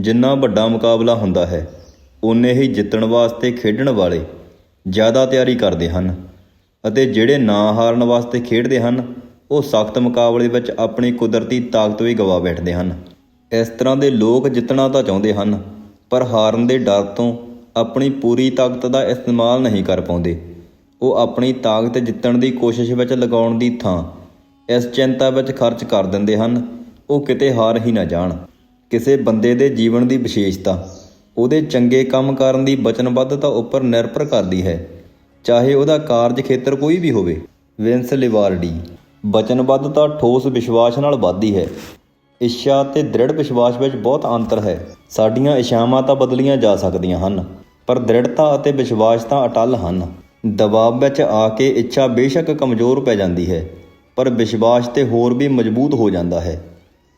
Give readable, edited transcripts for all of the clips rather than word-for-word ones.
ਜਿੰਨਾ ਵੱਡਾ ਮੁਕਾਬਲਾ ਹੁੰਦਾ ਹੈ ਓਨੇ ਹੀ ਜਿੱਤਣ ਵਾਸਤੇ ਖੇਡਣ ਵਾਲੇ ਜ਼ਿਆਦਾ ਤਿਆਰੀ ਕਰਦੇ ਹਨ ਅਤੇ ਜਿਹੜੇ ਨਾ ਹਾਰਨ ਵਾਸਤੇ ਖੇਡਦੇ ਹਨ ਉਹ ਸਖਤ ਮੁਕਾਬਲੇ ਵਿੱਚ ਆਪਣੀ ਕੁਦਰਤੀ ਤਾਕਤ ਵੀ ਗਵਾ ਬੈਠਦੇ ਹਨ। ਇਸ ਤਰ੍ਹਾਂ ਦੇ ਲੋਕ ਜਿੱਤਣਾ ਤਾਂ ਚਾਹੁੰਦੇ ਹਨ ਪਰ ਹਾਰਨ ਦੇ ਡਰ ਤੋਂ ਆਪਣੀ ਪੂਰੀ ਤਾਕਤ ਦਾ ਇਸਤੇਮਾਲ ਨਹੀਂ ਕਰ ਪਾਉਂਦੇ। ਉਹ ਆਪਣੀ ਤਾਕਤ ਜਿੱਤਣ ਦੀ ਕੋਸ਼ਿਸ਼ ਵਿੱਚ ਲਗਾਉਣ ਦੀ ਥਾਂ ਇਸ ਚਿੰਤਾ ਵਿੱਚ ਖਰਚ ਕਰ ਦਿੰਦੇ ਹਨ ਉਹ ਕਿਤੇ ਹਾਰ ਹੀ ਨਾ ਜਾਣ। ਕਿਸੇ ਬੰਦੇ ਦੇ ਜੀਵਨ ਦੀ ਵਿਸ਼ੇਸ਼ਤਾ ਉਹਦੇ ਚੰਗੇ ਕੰਮ ਕਰਨ ਦੀ ਵਚਨਬੱਧਤਾ ਉੱਪਰ ਨਿਰਭਰ ਕਰਦੀ ਹੈ, ਚਾਹੇ ਉਹਦਾ ਕਾਰਜ ਖੇਤਰ ਕੋਈ ਵੀ ਹੋਵੇ। ਵਿੰਸ ਲਿਵਾਰਡੀ। ਵਚਨਬੱਧਤਾ ਠੋਸ ਵਿਸ਼ਵਾਸ ਨਾਲ ਵੱਧਦੀ ਹੈ। ਇੱਛਾ ਅਤੇ ਦ੍ਰਿੜ ਵਿਸ਼ਵਾਸ ਵਿੱਚ ਬਹੁਤ ਅੰਤਰ ਹੈ। ਸਾਡੀਆਂ ਇੱਛਾਵਾਂ ਤਾਂ ਬਦਲੀਆਂ ਜਾ ਸਕਦੀਆਂ ਹਨ ਪਰ ਦ੍ਰਿੜਤਾ ਅਤੇ ਵਿਸ਼ਵਾਸ ਤਾਂ ਅਟੱਲ ਹਨ। ਦਬਾਅ ਵਿੱਚ ਆ ਕੇ ਇੱਛਾ ਬੇਸ਼ੱਕ ਕਮਜ਼ੋਰ ਪੈ ਜਾਂਦੀ ਹੈ ਪਰ ਵਿਸ਼ਵਾਸ ਤੇ ਹੋਰ ਵੀ ਮਜ਼ਬੂਤ ਹੋ ਜਾਂਦਾ ਹੈ।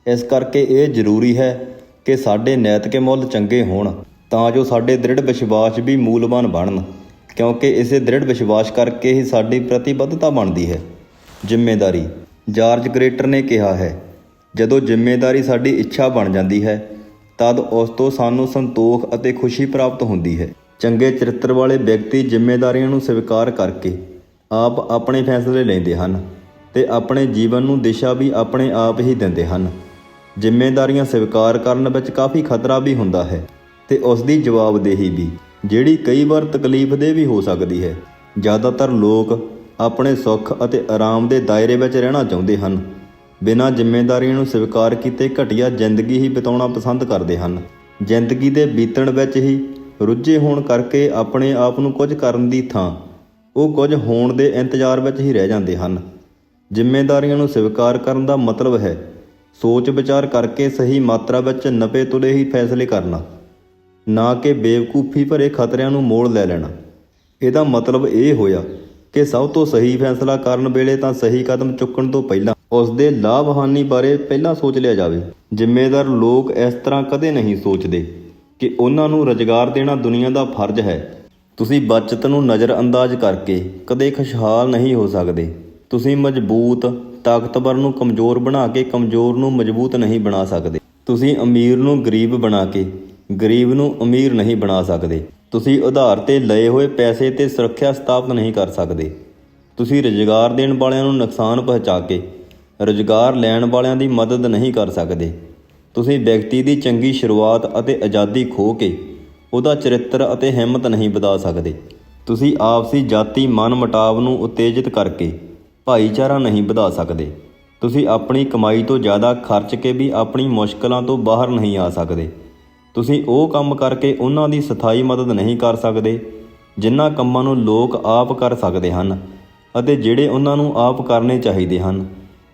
ਇਸ ਕਰਕੇ ਇਹ ਜ਼ਰੂਰੀ ਹੈ ਕਿ ਸਾਡੇ ਨੈਤਿਕ ਮੁੱਲ ਚੰਗੇ ਹੋਣ ਤਾਂ ਜੋ ਸਾਡੇ ਦ੍ਰਿੜ ਵਿਸ਼ਵਾਸ ਵੀ ਮੂਲਵਾਨ ਬਣਨ, ਕਿਉਂਕਿ ਇਸੇ ਦ੍ਰਿੜ ਵਿਸ਼ਵਾਸ ਕਰਕੇ ਹੀ ਸਾਡੀ ਪ੍ਰਤੀਬੱਧਤਾ ਬਣਦੀ ਹੈ। ਜ਼ਿੰਮੇਦਾਰੀ। ਜਾਰਜ ਗ੍ਰੇਟਰ ਨੇ ਕਿਹਾ ਹੈ, ਜਦੋਂ ਜ਼ਿੰਮੇਦਾਰੀ ਸਾਡੀ ਇੱਛਾ ਬਣ ਜਾਂਦੀ ਹੈ ਤਦ ਉਸ ਤੋਂ ਸਾਨੂੰ ਸੰਤੋਖ ਅਤੇ ਖੁਸ਼ੀ ਪ੍ਰਾਪਤ ਹੁੰਦੀ ਹੈ। ਚੰਗੇ ਚਰਿੱਤਰ ਵਾਲੇ ਵਿਅਕਤੀ ਜ਼ਿੰਮੇਦਾਰੀਆਂ ਨੂੰ ਸਵੀਕਾਰ ਕਰਕੇ ਆਪ ਆਪਣੇ ਫੈਸਲੇ ਲੈਂਦੇ ਹਨ ਤੇ ਆਪਣੇ ਜੀਵਨ ਨੂੰ ਦਿਸ਼ਾ ਵੀ ਆਪਣੇ ਆਪ ਹੀ ਦਿੰਦੇ ਹਨ। ਜ਼ਿੰਮੇਦਾਰੀਆਂ ਸਵੀਕਾਰ ਕਰਨ ਵਿੱਚ ਕਾਫੀ ਖਤਰਾ ਵੀ ਹੁੰਦਾ ਹੈ ਤੇ ਉਸ ਦੀ ਜਵਾਬਦੇਹੀ ਵੀ, ਜਿਹੜੀ ਕਈ ਵਾਰ ਤਕਲੀਫਦੇਹ ਵੀ ਹੋ ਸਕਦੀ ਹੈ। ਜ਼ਿਆਦਾਤਰ ਲੋਕ ਆਪਣੇ ਸੁੱਖ ਅਤੇ ਆਰਾਮ ਦੇ ਦਾਇਰੇ ਵਿੱਚ ਰਹਿਣਾ ਚਾਹੁੰਦੇ ਹਨ, ਬਿਨਾਂ ਜ਼ਿੰਮੇਦਾਰੀਆਂ ਨੂੰ ਸਵੀਕਾਰ ਕੀਤੇ ਘਟੀਆ ਜ਼ਿੰਦਗੀ ਹੀ ਬਿਤਾਉਣਾ ਪਸੰਦ ਕਰਦੇ ਹਨ। ਜ਼ਿੰਦਗੀ ਦੇ ਬੀਤਣ ਵਿੱਚ ਹੀ ਰੁੱਝੇ ਹੋਣ ਕਰਕੇ ਆਪਣੇ ਆਪ ਨੂੰ ਕੁਝ ਕਰਨ ਦੀ ਥਾਂ ਉਹ ਕੁਝ ਹੋਣ ਦੇ ਇੰਤਜ਼ਾਰ ਵਿੱਚ ਹੀ ਰਹਿ ਜਾਂਦੇ ਹਨ। ਜ਼ਿੰਮੇਦਾਰੀਆਂ ਨੂੰ ਸਵੀਕਾਰ ਕਰਨ ਦਾ ਮਤਲਬ ਹੈ ਸੋਚ ਵਿਚਾਰ ਕਰਕੇ ਸਹੀ ਮਾਤਰਾ ਵਿੱਚ ਨਪੇ ਤੁਲੇ ਹੀ ਫੈਸਲੇ ਕਰਨਾ, ਨਾ ਕਿ ਬੇਵਕੂਫੀ ਭਰੇ ਖਤਰਿਆਂ ਨੂੰ ਮੋੜ ਲੈ ਲੈਣਾ। ਇਹਦਾ ਮਤਲਬ ਇਹ ਹੋਇਆ ਕਿ ਸਭ ਤੋਂ ਸਹੀ ਫੈਸਲਾ ਕਰਨ ਵੇਲੇ ਤਾਂ ਸਹੀ ਕਦਮ ਚੁੱਕਣ ਤੋਂ ਪਹਿਲਾਂ ਉਸ ਦੇ ਲਾਭ ਹਾਨੀ ਬਾਰੇ ਪਹਿਲਾਂ ਸੋਚ ਲਿਆ ਜਾਵੇ। ਜ਼ਿੰਮੇਦਾਰ ਲੋਕ ਇਸ ਤਰ੍ਹਾਂ ਕਦੇ ਨਹੀਂ ਸੋਚਦੇ ਕਿ ਉਹਨਾਂ ਨੂੰ ਰੁਜ਼ਗਾਰ ਦੇਣਾ ਦੁਨੀਆ ਦਾ ਫਰਜ਼ ਹੈ। ਤੁਸੀਂ ਬਚਤ ਨੂੰ ਨਜ਼ਰਅੰਦਾਜ਼ ਕਰਕੇ ਕਦੇ ਖੁਸ਼ਹਾਲ ਨਹੀਂ ਹੋ ਸਕਦੇ। ਤੁਸੀਂ ਮਜ਼ਬੂਤ ਤਾਕਤਵਰ ਨੂੰ ਕਮਜ਼ੋਰ ਬਣਾ ਕੇ ਕਮਜ਼ੋਰ ਨੂੰ ਮਜ਼ਬੂਤ ਨਹੀਂ ਬਣਾ ਸਕਦੇ। ਤੁਸੀਂ ਅਮੀਰ ਨੂੰ ਗਰੀਬ ਬਣਾ ਕੇ ਗਰੀਬ ਨੂੰ ਅਮੀਰ ਨਹੀਂ ਬਣਾ ਸਕਦੇ। ਤੁਸੀਂ ਉਧਾਰ 'ਤੇ ਲਏ ਹੋਏ ਪੈਸੇ 'ਤੇ ਸੁਰੱਖਿਆ ਸਥਾਪਿਤ ਨਹੀਂ ਕਰ ਸਕਦੇ। ਤੁਸੀਂ ਰੁਜ਼ਗਾਰ ਦੇਣ ਵਾਲਿਆਂ ਨੂੰ ਨੁਕਸਾਨ ਪਹੁੰਚਾ ਕੇ ਰੁਜ਼ਗਾਰ ਲੈਣ ਵਾਲਿਆਂ ਦੀ ਮਦਦ ਨਹੀਂ ਕਰ ਸਕਦੇ। ਤੁਸੀਂ ਵਿਅਕਤੀ ਦੀ ਚੰਗੀ ਸ਼ੁਰੂਆਤ ਅਤੇ ਆਜ਼ਾਦੀ ਖੋਹ ਕੇ ਉਹਦਾ ਚਰਿੱਤਰ ਅਤੇ ਹਿੰਮਤ ਨਹੀਂ ਵਧਾ ਸਕਦੇ। ਤੁਸੀਂ ਆਪਸੀ ਜਾਤੀ ਮਨ ਮੁਟਾਵ ਨੂੰ ਉਤੇਜਿਤ ਕਰਕੇ ਭਾਈਚਾਰਾ ਨਹੀਂ ਵਧਾ ਸਕਦੇ। ਤੁਸੀਂ ਆਪਣੀ ਕਮਾਈ ਤੋਂ ਜ਼ਿਆਦਾ ਖਰਚ ਕੇ ਵੀ ਆਪਣੀ ਮੁਸ਼ਕਲਾਂ ਤੋਂ ਬਾਹਰ ਨਹੀਂ ਆ ਸਕਦੇ। ਤੁਸੀਂ ਉਹ ਕੰਮ ਕਰਕੇ ਉਹਨਾਂ ਦੀ ਸਥਾਈ ਮਦਦ ਨਹੀਂ ਕਰ ਸਕਦੇ ਜਿਨ੍ਹਾਂ ਕੰਮਾਂ ਨੂੰ ਲੋਕ ਆਪ ਕਰ ਸਕਦੇ ਹਨ ਅਤੇ ਜਿਹੜੇ ਉਹਨਾਂ ਨੂੰ ਆਪ ਕਰਨੇ ਚਾਹੀਦੇ ਹਨ।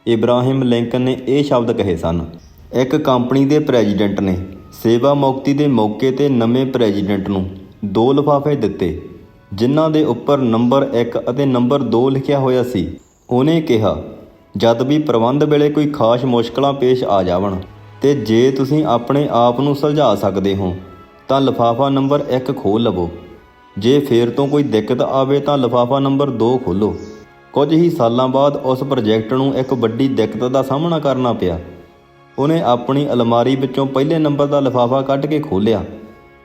ਇਬਰਾਹਿਮ ਲਿੰਕਨ ਨੇ ਇਹ ਸ਼ਬਦ ਕਹੇ ਸਨ। ਇੱਕ ਕੰਪਨੀ ਦੇ ਪ੍ਰੈਜ਼ੀਡੈਂਟ ਨੇ ਸੇਵਾ ਮੁਕਤੀ ਦੇ ਮੌਕੇ 'ਤੇ ਨਵੇਂ ਪ੍ਰੈਜ਼ੀਡੈਂਟ ਨੂੰ 2 ਲਿਫਾਫੇ ਦਿੱਤੇ ਜਿਨ੍ਹਾਂ ਦੇ ਉੱਪਰ ਨੰਬਰ 1 ਅਤੇ ਨੰਬਰ 2 ਲਿਖਿਆ ਹੋਇਆ ਸੀ। ਉਹਨੇ ਕਿਹਾ, ਜਦ ਵੀ ਪ੍ਰਬੰਧ ਵੇਲੇ ਕੋਈ ਖਾਸ ਮੁਸ਼ਕਲਾਂ ਪੇਸ਼ ਆ ਜਾਵਣ ਤੇ ਜੇ ਤੁਸੀਂ ਆਪਣੇ ਆਪ ਨੂੰ ਸੁਲਝਾ ਸਕਦੇ ਹੋ ਤਾਂ ਲਿਫਾਫਾ ਨੰਬਰ 1 ਖੋਲ੍ਹ ਲਵੋ। ਜੇ ਫੇਰ ਤੋਂ ਕੋਈ ਦਿੱਕਤ ਆਵੇ ਤਾਂ ਲਿਫਾਫਾ ਨੰਬਰ 2 ਖੋਲ੍ਹੋ। ਕੁਝ ਹੀ ਸਾਲਾਂ ਬਾਅਦ ਉਸ ਪ੍ਰੋਜੈਕਟ ਨੂੰ ਇੱਕ ਵੱਡੀ ਦਿੱਕਤ ਦਾ ਸਾਹਮਣਾ ਕਰਨਾ ਪਿਆ। ਉਹਨੇ ਆਪਣੀ ਅਲਮਾਰੀ ਵਿੱਚੋਂ ਪਹਿਲੇ ਨੰਬਰ ਦਾ ਲਿਫਾਫਾ ਕੱਢ ਕੇ ਖੋਲ੍ਹਿਆ।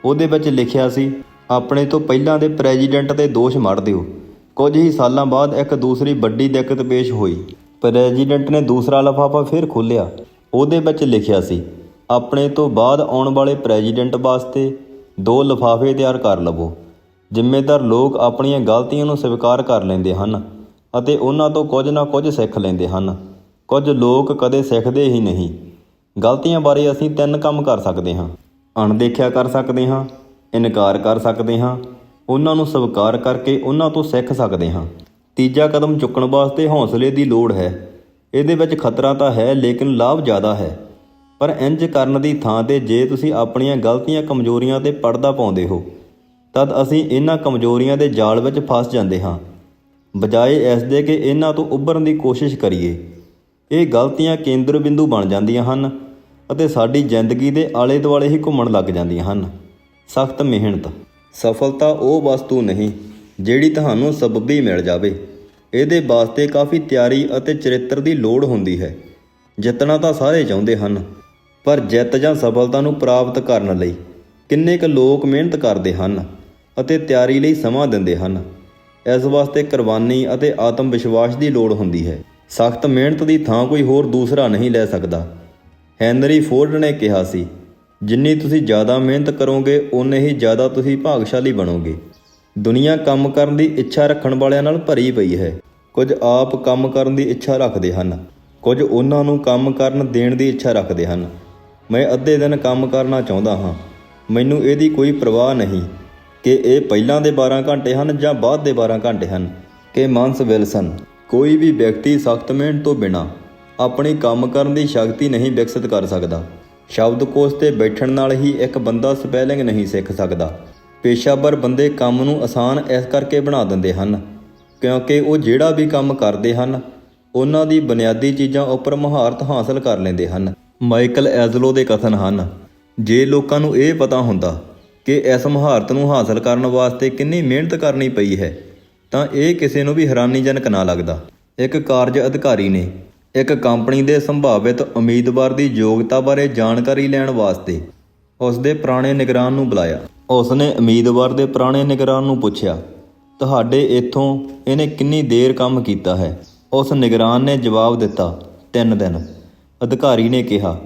ਉਹਦੇ ਵਿੱਚ ਲਿਖਿਆ ਸੀ, ਆਪਣੇ ਤੋਂ ਪਹਿਲਾਂ ਦੇ ਪ੍ਰੈਜ਼ੀਡੈਂਟ 'ਤੇ ਦੋਸ਼ ਮੜ ਦਿਓ। ਕੁਝ ਹੀ ਸਾਲਾਂ ਬਾਅਦ ਇੱਕ ਦੂਸਰੀ ਵੱਡੀ ਦਿੱਕਤ ਪੇਸ਼ ਹੋਈ। ਪ੍ਰੈਜ਼ੀਡੈਂਟ ਨੇ ਦੂਸਰਾ ਲਿਫਾਫਾ ਫਿਰ ਖੋਲ੍ਹਿਆ। ਉਹਦੇ ਵਿੱਚ ਲਿਖਿਆ ਸੀ, ਆਪਣੇ ਤੋਂ ਬਾਅਦ ਆਉਣ ਵਾਲੇ ਪ੍ਰੈਜ਼ੀਡੈਂਟ ਵਾਸਤੇ 2 ਲਿਫਾਫੇ ਤਿਆਰ ਕਰ ਲਵੋ। ਜ਼ਿੰਮੇਦਾਰ ਲੋਕ ਆਪਣੀਆਂ ਗਲਤੀਆਂ ਨੂੰ ਸਵੀਕਾਰ ਕਰ ਲੈਂਦੇ ਹਨ ਅਤੇ ਉਹਨਾਂ ਤੋਂ ਕੁਝ ਨਾ ਕੁਝ ਸਿੱਖ ਲੈਂਦੇ ਹਨ। ਕੁਝ ਲੋਕ ਕਦੇ ਸਿੱਖਦੇ ਹੀ ਨਹੀਂ। ਗਲਤੀਆਂ ਬਾਰੇ ਅਸੀਂ 3 ਕੰਮ ਕਰ ਸਕਦੇ ਹਾਂ: ਅਣਦੇਖਿਆ ਕਰ ਸਕਦੇ ਹਾਂ, ਇਨਕਾਰ ਕਰ ਸਕਦੇ ਹਾਂ, ਉਹਨਾਂ ਨੂੰ ਸਵੀਕਾਰ ਕਰਕੇ ਉਹਨਾਂ ਤੋਂ ਸਿੱਖ ਸਕਦੇ ਹਾਂ। ਤੀਜਾ ਕਦਮ ਚੁੱਕਣ ਵਾਸਤੇ ਹੌਸਲੇ ਦੀ ਲੋੜ ਹੈ। ਇਹਦੇ ਵਿੱਚ ਖਤਰਾ ਤਾਂ ਹੈ ਲੇਕਿਨ ਲਾਭ ਜ਼ਿਆਦਾ ਹੈ। ਪਰ ਇੰਝ ਕਰਨ ਦੀ ਥਾਂ 'ਤੇ ਜੇ ਤੁਸੀਂ ਆਪਣੀਆਂ ਗਲਤੀਆਂ ਕਮਜ਼ੋਰੀਆਂ 'ਤੇ ਪਰਦਾ ਪਾਉਂਦੇ ਹੋ ਤਦ ਅਸੀਂ ਇਹਨਾਂ ਕਮਜ਼ੋਰੀਆਂ ਦੇ ਜਾਲ ਵਿੱਚ ਫਸ ਜਾਂਦੇ ਹਾਂ, ਬਜਾਏ ਇਸ ਦੇ ਕਿ ਇਹਨਾਂ ਤੋਂ ਉੱਭਰਨ ਦੀ ਕੋਸ਼ਿਸ਼ ਕਰੀਏ। ਇਹ ਗਲਤੀਆਂ ਕੇਂਦਰ ਬਿੰਦੂ ਬਣ ਜਾਂਦੀਆਂ ਹਨ ਅਤੇ ਸਾਡੀ ਜ਼ਿੰਦਗੀ ਦੇ ਆਲੇ ਦੁਆਲੇ ਹੀ ਘੁੰਮਣ ਲੱਗ ਜਾਂਦੀਆਂ ਹਨ। ਸਖਤ ਮਿਹਨਤ। ਸਫਲਤਾ ਉਹ ਵਸਤੂ ਨਹੀਂ ਜਿਹੜੀ ਤੁਹਾਨੂੰ ਸਬੱਬੀ ਮਿਲ ਜਾਵੇ। ਇਹਦੇ ਵਾਸਤੇ ਕਾਫੀ ਤਿਆਰੀ ਅਤੇ ਚਰਿੱਤਰ ਦੀ ਲੋੜ ਹੁੰਦੀ ਹੈ। ਜਿੱਤਣਾ ਤਾਂ ਸਾਰੇ ਚਾਹੁੰਦੇ ਹਨ ਪਰ ਜਿੱਤ ਜਾਂ ਸਫਲਤਾ ਨੂੰ ਪ੍ਰਾਪਤ ਕਰਨ ਲਈ ਕਿੰਨੇ ਕੁ ਲੋਕ ਮਿਹਨਤ ਕਰਦੇ ਹਨ ਅਤੇ ਤਿਆਰੀ ਲਈ ਸਮਾਂ ਦਿੰਦੇ ਹਨ। ਇਸ ਵਾਸਤੇ ਕੁਰਬਾਨੀ ਅਤੇ ਆਤਮ ਵਿਸ਼ਵਾਸ ਦੀ ਲੋੜ ਹੁੰਦੀ ਹੈ। ਸਖਤ ਮਿਹਨਤ ਦੀ ਥਾਂ ਕੋਈ ਹੋਰ ਦੂਸਰਾ ਨਹੀਂ ਲੈ ਸਕਦਾ। ਹੈਨਰੀ ਫੋਰਡ ਨੇ ਕਿਹਾ ਸੀ, ਜਿੰਨੀ ਤੁਸੀਂ ਜ਼ਿਆਦਾ ਮਿਹਨਤ ਕਰੋਗੇ ਓਨੇ ਹੀ ਜ਼ਿਆਦਾ ਤੁਸੀਂ ਭਾਗਸ਼ਾਲੀ ਬਣੋਗੇ। ਦੁਨੀਆ ਕੰਮ ਕਰਨ ਦੀ ਇੱਛਾ ਰੱਖਣ ਵਾਲਿਆਂ ਨਾਲ ਭਰੀ ਪਈ ਹੈ। ਕੁਝ ਆਪ ਕੰਮ ਕਰਨ ਦੀ ਇੱਛਾ ਰੱਖਦੇ ਹਨ, ਕੁਝ ਉਹਨਾਂ ਨੂੰ ਕੰਮ ਕਰਨ ਦੇਣ ਦੀ ਇੱਛਾ ਰੱਖਦੇ ਹਨ। ਮੈਂ ਅੱਧੇ ਦਿਨ ਕੰਮ ਕਰਨਾ ਚਾਹੁੰਦਾ ਹਾਂ। ਮੈਨੂੰ ਇਹਦੀ ਕੋਈ ਪਰਵਾਹ ਨਹੀਂ ਕਿ ਇਹ ਪਹਿਲਾਂ ਦੇ 12 ਘੰਟੇ ਹਨ ਜਾਂ ਬਾਅਦ ਦੇ 12 ਘੰਟੇ ਹਨ। ਕਿ ਮਾਨਸ ਵਿਲਸਨ। ਕੋਈ ਵੀ ਵਿਅਕਤੀ ਸਖਤ ਮਿਹਨਤ ਤੋਂ ਬਿਨਾਂ ਆਪਣੀ ਕੰਮ ਕਰਨ ਦੀ ਸ਼ਕਤੀ ਨਹੀਂ ਵਿਕਸਿਤ ਕਰ ਸਕਦਾ। ਸ਼ਬਦਕੋਸ਼ 'ਤੇ ਬੈਠਣ ਨਾਲ ਹੀ ਇੱਕ ਬੰਦਾ ਸਪੈਲਿੰਗ ਨਹੀਂ ਸਿੱਖ ਸਕਦਾ। ਪੇਸ਼ਾਵਰ ਬੰਦੇ ਕੰਮ ਨੂੰ ਆਸਾਨ ਇਸ ਕਰਕੇ ਬਣਾ ਦਿੰਦੇ ਹਨ ਕਿਉਂਕਿ ਉਹ ਜਿਹੜਾ ਵੀ ਕੰਮ ਕਰਦੇ ਹਨ ਉਹਨਾਂ ਦੀ ਬੁਨਿਆਦੀ ਚੀਜ਼ਾਂ ਉੱਪਰ ਮਹਾਰਤ ਹਾਸਲ ਕਰ ਲੈਂਦੇ ਹਨ। ਮਾਈਕਲ ਐਜ਼ਲੋ ਦੇ ਕਥਨ ਹਨ, ਜੇ ਲੋਕਾਂ ਨੂੰ ਇਹ ਪਤਾ ਹੁੰਦਾ ਕਿ ਇਸ ਮਹਾਰਤ ਨੂੰ ਹਾਸਲ ਕਰਨ ਵਾਸਤੇ ਕਿੰਨੀ ਮਿਹਨਤ ਕਰਨੀ ਪਈ ਹੈ ਤਾਂ ਇਹ ਕਿਸੇ ਨੂੰ ਵੀ ਹੈਰਾਨੀਜਨਕ ਨਾ ਲੱਗਦਾ। ਇੱਕ ਕਾਰਜ ਅਧਿਕਾਰੀ ਨੇ ਇੱਕ ਕੰਪਨੀ ਦੇ ਸੰਭਾਵਿਤ ਉਮੀਦਵਾਰ ਦੀ ਯੋਗਤਾ ਬਾਰੇ ਜਾਣਕਾਰੀ ਲੈਣ ਵਾਸਤੇ ਉਸ ਦੇ ਪੁਰਾਣੇ ਨਿਗਰਾਨ ਨੂੰ ਬੁਲਾਇਆ। ਉਸ ਨੇ ਉਮੀਦਵਾਰ ਦੇ ਪੁਰਾਣੇ ਨਿਗਰਾਨ ਨੂੰ ਪੁੱਛਿਆ, ਤੁਹਾਡੇ ਇੱਥੋਂ ਇਹਨੇ ਕਿੰਨੀ ਦੇਰ ਕੰਮ ਕੀਤਾ ਹੈ? ਉਸ ਨਿਗਰਾਨ ਨੇ ਜਵਾਬ ਦਿੱਤਾ, 3 ਦਿਨ। ਅਧਿਕਾਰੀ ਨੇ ਕਿਹਾ,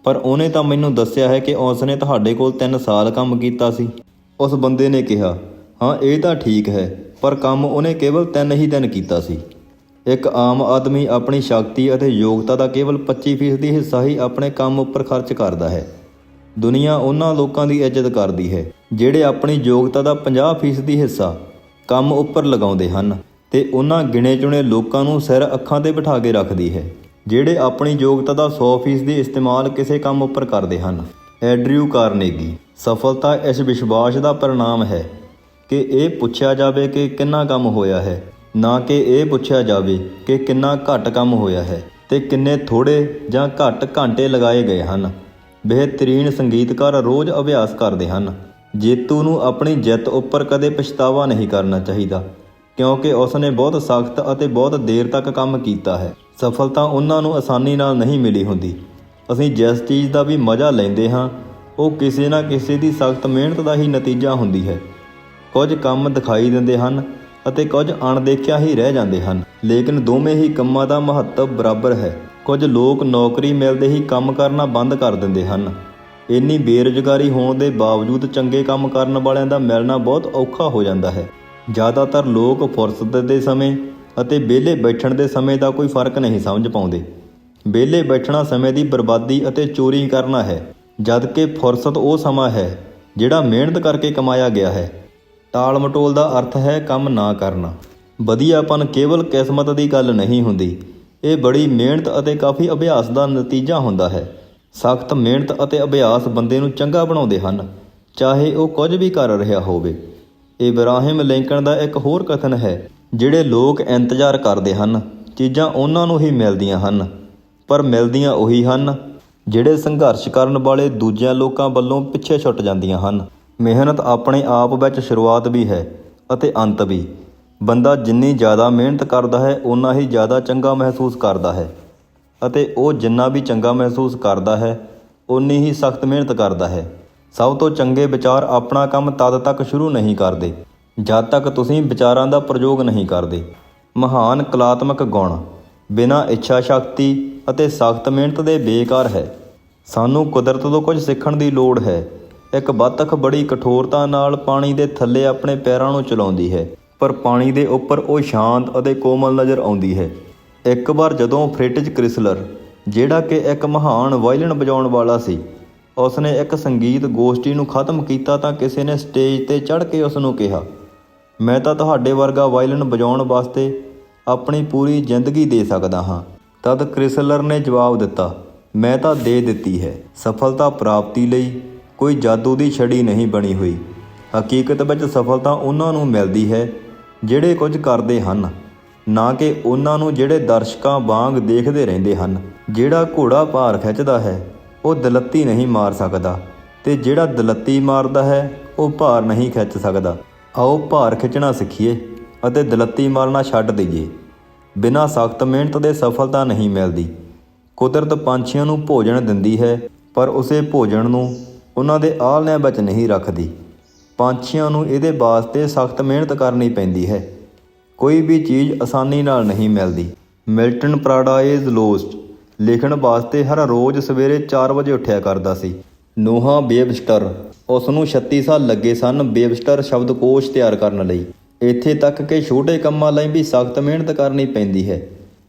ਪਰ ਉਹਨੇ ਤਾਂ ਮੈਨੂੰ ਦੱਸਿਆ ਹੈ ਕਿ ਉਸ ਨੇ ਤੁਹਾਡੇ ਕੋਲ 3 ਸਾਲ ਕੰਮ ਕੀਤਾ ਸੀ। ਉਸ ਬੰਦੇ ਨੇ ਕਿਹਾ, ਹਾਂ ਇਹ ਤਾਂ ਠੀਕ ਹੈ, ਪਰ ਕੰਮ ਉਹਨੇ ਕੇਵਲ 3 ਹੀ ਦਿਨ ਕੀਤਾ ਸੀ। ਇੱਕ ਆਮ ਆਦਮੀ ਆਪਣੀ ਸ਼ਕਤੀ ਅਤੇ ਯੋਗਤਾ ਦਾ ਕੇਵਲ 25% ਹਿੱਸਾ ਹੀ ਆਪਣੇ ਕੰਮ ਉੱਪਰ ਖਰਚ ਕਰਦਾ ਹੈ। ਦੁਨੀਆ ਉਹਨਾਂ ਲੋਕਾਂ ਦੀ ਇੱਜ਼ਤ ਕਰਦੀ ਹੈ ਜਿਹੜੇ ਆਪਣੀ ਯੋਗਤਾ ਦਾ 50% ਹਿੱਸਾ ਕੰਮ ਉੱਪਰ ਲਗਾਉਂਦੇ ਹਨ ਤੇ ਉਹਨਾਂ ਗਿਣੇ ਚੁਣੇ ਲੋਕਾਂ ਨੂੰ ਸਿਰ ਅੱਖਾਂ 'ਤੇ ਬਿਠਾ ਕੇ ਰੱਖਦੀ ਹੈ ਜਿਹੜੇ ਆਪਣੀ ਯੋਗਤਾ ਦਾ 100% ਇਸਤੇਮਾਲ ਕਿਸੇ ਕੰਮ ਉੱਪਰ ਕਰਦੇ ਹਨ। Andrew Carnegie. ਸਫਲਤਾ ਇਸ ਵਿਸ਼ਵਾਸ ਦਾ ਪਰਿਣਾਮ ਹੈ ਕਿ ਇਹ ਪੁੱਛਿਆ ਜਾਵੇ ਕਿ ਕਿੰਨਾ ਕੰਮ ਹੋਇਆ ਹੈ, ਨਾ ਕਿ ਇਹ ਪੁੱਛਿਆ ਜਾਵੇ ਕਿ ਕਿੰਨਾ ਘੱਟ ਕੰਮ ਹੋਇਆ ਹੈ ਤੇ ਕਿੰਨੇ ਥੋੜ੍ਹੇ ਜਾਂ ਘੱਟ ਘੰਟੇ ਲਗਾਏ ਗਏ ਹਨ। ਬਿਹਤਰੀਨ ਸੰਗੀਤਕਾਰ ਰੋਜ਼ ਅਭਿਆਸ ਕਰਦੇ ਹਨ। ਜੇਤੂ ਨੂੰ ਆਪਣੀ ਜਿੱਤ ਉੱਪਰ ਕਦੇ ਪਛਤਾਵਾ ਨਹੀਂ ਕਰਨਾ ਚਾਹੀਦਾ ਕਿਉਂਕਿ ਉਸ ਨੇ ਬਹੁਤ ਸਖਤ ਅਤੇ ਬਹੁਤ ਦੇਰ ਤੱਕ ਕੰਮ ਕੀਤਾ ਹੈ। ਸਫਲਤਾ ਉਹਨਾਂ ਨੂੰ ਆਸਾਨੀ ਨਾਲ ਨਹੀਂ ਮਿਲੀ ਹੁੰਦੀ। ਅਸੀਂ ਜਿਸ ਚੀਜ਼ ਦਾ ਵੀ ਮਜ਼ਾ ਲੈਂਦੇ ਹਾਂ ਉਹ ਕਿਸੇ ਨਾ ਕਿਸੇ ਦੀ ਸਖਤ ਮਿਹਨਤ ਦਾ ਹੀ ਨਤੀਜਾ ਹੁੰਦੀ ਹੈ। ਕੁਝ ਕੰਮ ਦਿਖਾਈ ਦਿੰਦੇ ਹਨ ਅਤੇ ਕੁਝ ਅਣਦੇਖਿਆ ਹੀ ਰਹਿ ਜਾਂਦੇ ਹਨ, ਲੇਕਿਨ ਦੋਵੇਂ ਹੀ ਕੰਮਾਂ ਦਾ ਮਹੱਤਵ ਬਰਾਬਰ ਹੈ। ਕੁਝ ਲੋਕ ਨੌਕਰੀ ਮਿਲਦੇ ਹੀ ਕੰਮ ਕਰਨਾ ਬੰਦ ਕਰ ਦਿੰਦੇ ਹਨ। ਇੰਨੀ ਬੇਰੁਜ਼ਗਾਰੀ ਹੋਣ ਦੇ ਬਾਵਜੂਦ ਚੰਗੇ ਕੰਮ ਕਰਨ ਵਾਲਿਆਂ ਦਾ ਮਿਲਣਾ ਬਹੁਤ ਔਖਾ ਹੋ ਜਾਂਦਾ ਹੈ। ਜ਼ਿਆਦਾਤਰ ਲੋਕ ਫੁਰਸਤ ਦੇ ਸਮੇਂ ਅਤੇ ਵਿਹਲੇ ਬੈਠਣ ਦੇ ਸਮੇਂ ਦਾ ਕੋਈ ਫਰਕ ਨਹੀਂ ਸਮਝ ਪਾਉਂਦੇ। ਵਿਹਲੇ ਬੈਠਣਾ ਸਮੇਂ ਦੀ ਬਰਬਾਦੀ ਅਤੇ ਚੋਰੀ ਕਰਨਾ ਹੈ, ਜਦਕਿ ਫੁਰਸਤ ਉਹ ਸਮਾਂ ਹੈ ਜਿਹੜਾ ਮਿਹਨਤ ਕਰਕੇ ਕਮਾਇਆ ਗਿਆ ਹੈ। ਟਾਲ ਮਟੋਲ ਦਾ ਅਰਥ ਹੈ ਕੰਮ ਨਾ ਕਰਨਾ। ਵਧੀਆਪਨ ਕੇਵਲ ਕਿਸਮਤ ਦੀ ਗੱਲ ਨਹੀਂ ਹੁੰਦੀ, ਇਹ ਬੜੀ ਮਿਹਨਤ ਅਤੇ ਕਾਫੀ ਅਭਿਆਸ ਦਾ ਨਤੀਜਾ ਹੁੰਦਾ ਹੈ। ਸਖਤ ਮਿਹਨਤ ਅਤੇ ਅਭਿਆਸ ਬੰਦੇ ਨੂੰ ਚੰਗਾ ਬਣਾਉਂਦੇ ਹਨ, ਚਾਹੇ ਉਹ ਕੁਝ ਵੀ ਕਰ ਰਿਹਾ ਹੋਵੇ। ਇਬਰਾਹਿਮ ਲਿੰਕਨ ਦਾ ਇੱਕ ਹੋਰ ਕਥਨ ਹੈ, ਜਿਹੜੇ ਲੋਕ ਇੰਤਜ਼ਾਰ ਕਰਦੇ ਹਨ ਚੀਜ਼ਾਂ ਉਹਨਾਂ ਨੂੰ ਹੀ ਮਿਲਦੀਆਂ ਹਨ, ਪਰ ਮਿਲਦੀਆਂ ਉਹੀ ਹਨ ਜਿਹੜੇ ਸੰਘਰਸ਼ ਕਰਨ ਵਾਲੇ ਦੂਜਿਆਂ ਲੋਕਾਂ ਵੱਲੋਂ ਪਿੱਛੇ ਛੁੱਟ ਜਾਂਦੀਆਂ ਹਨ। ਮਿਹਨਤ ਆਪਣੇ ਆਪ ਵਿੱਚ ਸ਼ੁਰੂਆਤ ਵੀ ਹੈ ਅਤੇ ਅੰਤ ਵੀ। ਬੰਦਾ ਜਿੰਨੀ ਜ਼ਿਆਦਾ ਮਿਹਨਤ ਕਰਦਾ ਹੈ ਓਨਾ ਹੀ ਜ਼ਿਆਦਾ ਚੰਗਾ ਮਹਿਸੂਸ ਕਰਦਾ ਹੈ ਅਤੇ ਉਹ ਜਿੰਨਾ ਵੀ ਚੰਗਾ ਮਹਿਸੂਸ ਕਰਦਾ ਹੈ ਓਨੀ ਹੀ ਸਖਤ ਮਿਹਨਤ ਕਰਦਾ ਹੈ। ਸਭ ਤੋਂ ਚੰਗੇ ਵਿਚਾਰ ਆਪਣਾ ਕੰਮ ਤਦ ਤੱਕ ਸ਼ੁਰੂ ਨਹੀਂ ਕਰਦੇ ਜਦ ਤੱਕ ਤੁਸੀਂ ਵਿਚਾਰਾਂ ਦਾ ਪ੍ਰਯੋਗ ਨਹੀਂ ਕਰਦੇ। ਮਹਾਨ ਕਲਾਤਮਕ ਗੁਣ ਬਿਨਾਂ ਇੱਛਾ ਸ਼ਕਤੀ ਅਤੇ ਸਖਤ ਮਿਹਨਤ ਦੇ ਬੇਕਾਰ ਹੈ। ਸਾਨੂੰ ਕੁਦਰਤ ਤੋਂ ਕੁਝ ਸਿੱਖਣ ਦੀ ਲੋੜ ਹੈ। ਇੱਕ ਬੱਤਖ ਬੜੀ ਕਠੋਰਤਾ ਨਾਲ ਪਾਣੀ ਦੇ ਥੱਲੇ ਆਪਣੇ ਪੈਰਾਂ ਨੂੰ ਚਲਾਉਂਦੀ ਹੈ, ਪਰ ਪਾਣੀ ਦੇ ਉੱਪਰ ਉਹ ਸ਼ਾਂਤ ਅਤੇ ਕੋਮਲ ਨਜ਼ਰ ਆਉਂਦੀ ਹੈ। ਇੱਕ ਵਾਰ ਜਦੋਂ ਫ੍ਰਿਟਜ਼ ਕ੍ਰਿਸਲਰ, ਜਿਹੜਾ ਕਿ ਇੱਕ ਮਹਾਨ ਵਾਇਲਨ ਵਜਾਉਣ ਵਾਲਾ ਸੀ, ਉਸਨੇ ਇੱਕ ਸੰਗੀਤ ਗੋਸ਼ਟੀ ਨੂੰ ਖ਼ਤਮ ਕੀਤਾ ਤਾਂ ਕਿਸੇ ਨੇ ਸਟੇਜ 'ਤੇ ਚੜ੍ਹ ਕੇ ਉਸ ਨੂੰ ਕਿਹਾ, ਮੈਂ ਤਾਂ ਤੁਹਾਡੇ ਵਰਗਾ ਵਾਇਲਨ ਵਜਾਉਣ ਵਾਸਤੇ ਆਪਣੀ ਪੂਰੀ ਜ਼ਿੰਦਗੀ ਦੇ ਸਕਦਾ ਹਾਂ। ਤਦ ਕ੍ਰਿਸਲਰ ਨੇ ਜਵਾਬ ਦਿੱਤਾ, ਮੈਂ ਤਾਂ ਦੇ ਦਿੱਤੀ ਹੈ। ਸਫਲਤਾ ਪ੍ਰਾਪਤੀ ਲਈ ਕੋਈ ਜਾਦੂ ਦੀ ਛੜੀ ਨਹੀਂ ਬਣੀ ਹੋਈ। ਹਕੀਕਤ ਵਿੱਚ ਸਫਲਤਾ ਉਹਨਾਂ ਨੂੰ ਮਿਲਦੀ ਹੈ ਜਿਹੜੇ ਕੁਝ ਕਰਦੇ ਹਨ, ਨਾ ਕਿ ਉਹਨਾਂ ਨੂੰ ਜਿਹੜੇ ਦਰਸ਼ਕਾਂ ਵਾਂਗ ਦੇਖਦੇ ਰਹਿੰਦੇ ਹਨ। ਜਿਹੜਾ ਘੋੜਾ ਭਾਰ ਖਿੱਚਦਾ ਹੈ ਉਹ ਦਲੱਤੀ ਨਹੀਂ ਮਾਰ ਸਕਦਾ ਤੇ ਜਿਹੜਾ ਦਲੱਤੀ ਮਾਰਦਾ ਹੈ ਉਹ ਭਾਰ ਨਹੀਂ ਖਿੱਚ ਸਕਦਾ। ਆਓ ਭਾਰ ਖਿੱਚਣਾ ਸਿੱਖੀਏ ਅਤੇ ਦਲੱਤੀ ਮਾਰਨਾ ਛੱਡ ਦਈਏ। ਬਿਨਾਂ ਸਖਤ ਮਿਹਨਤ ਦੇ ਸਫਲਤਾ ਨਹੀਂ ਮਿਲਦੀ। ਕੁਦਰਤ ਪੰਛੀਆਂ ਨੂੰ ਭੋਜਨ ਦਿੰਦੀ ਹੈ ਪਰ ਉਸੇ ਭੋਜਨ ਨੂੰ ਉਹਨਾਂ ਦੇ ਆਲ੍ਹਣਿਆਂ ਵਿੱਚ ਨਹੀਂ ਰੱਖਦੀ। ਪੰਛੀਆਂ ਨੂੰ ਇਹਦੇ ਵਾਸਤੇ ਸਖਤ ਮਿਹਨਤ ਕਰਨੀ ਪੈਂਦੀ ਹੈ। ਕੋਈ ਵੀ ਚੀਜ਼ ਆਸਾਨੀ ਨਾਲ ਨਹੀਂ ਮਿਲਦੀ। ਮਿਲਟਨ ਪੈਰਾਡਾਈਜ਼ ਲੋਸਟ ਲਿਖਣ ਵਾਸਤੇ ਹਰ ਰੋਜ਼ ਸਵੇਰੇ 4 ਵਜੇ ਉੱਠਿਆ ਕਰਦਾ ਸੀ। ਨੋਹਾ ਵੇਬਸਟਰ, ਉਸ ਨੂੰ 36 ਸਾਲ ਲੱਗੇ ਸਨ ਵੇਬਸਟਰ ਸ਼ਬਦਕੋਸ਼ ਤਿਆਰ ਕਰਨ ਲਈ। ਇੱਥੇ ਤੱਕ ਕਿ ਛੋਟੇ ਕੰਮਾਂ ਲਈ ਵੀ ਸਖਤ ਮਿਹਨਤ ਕਰਨੀ ਪੈਂਦੀ ਹੈ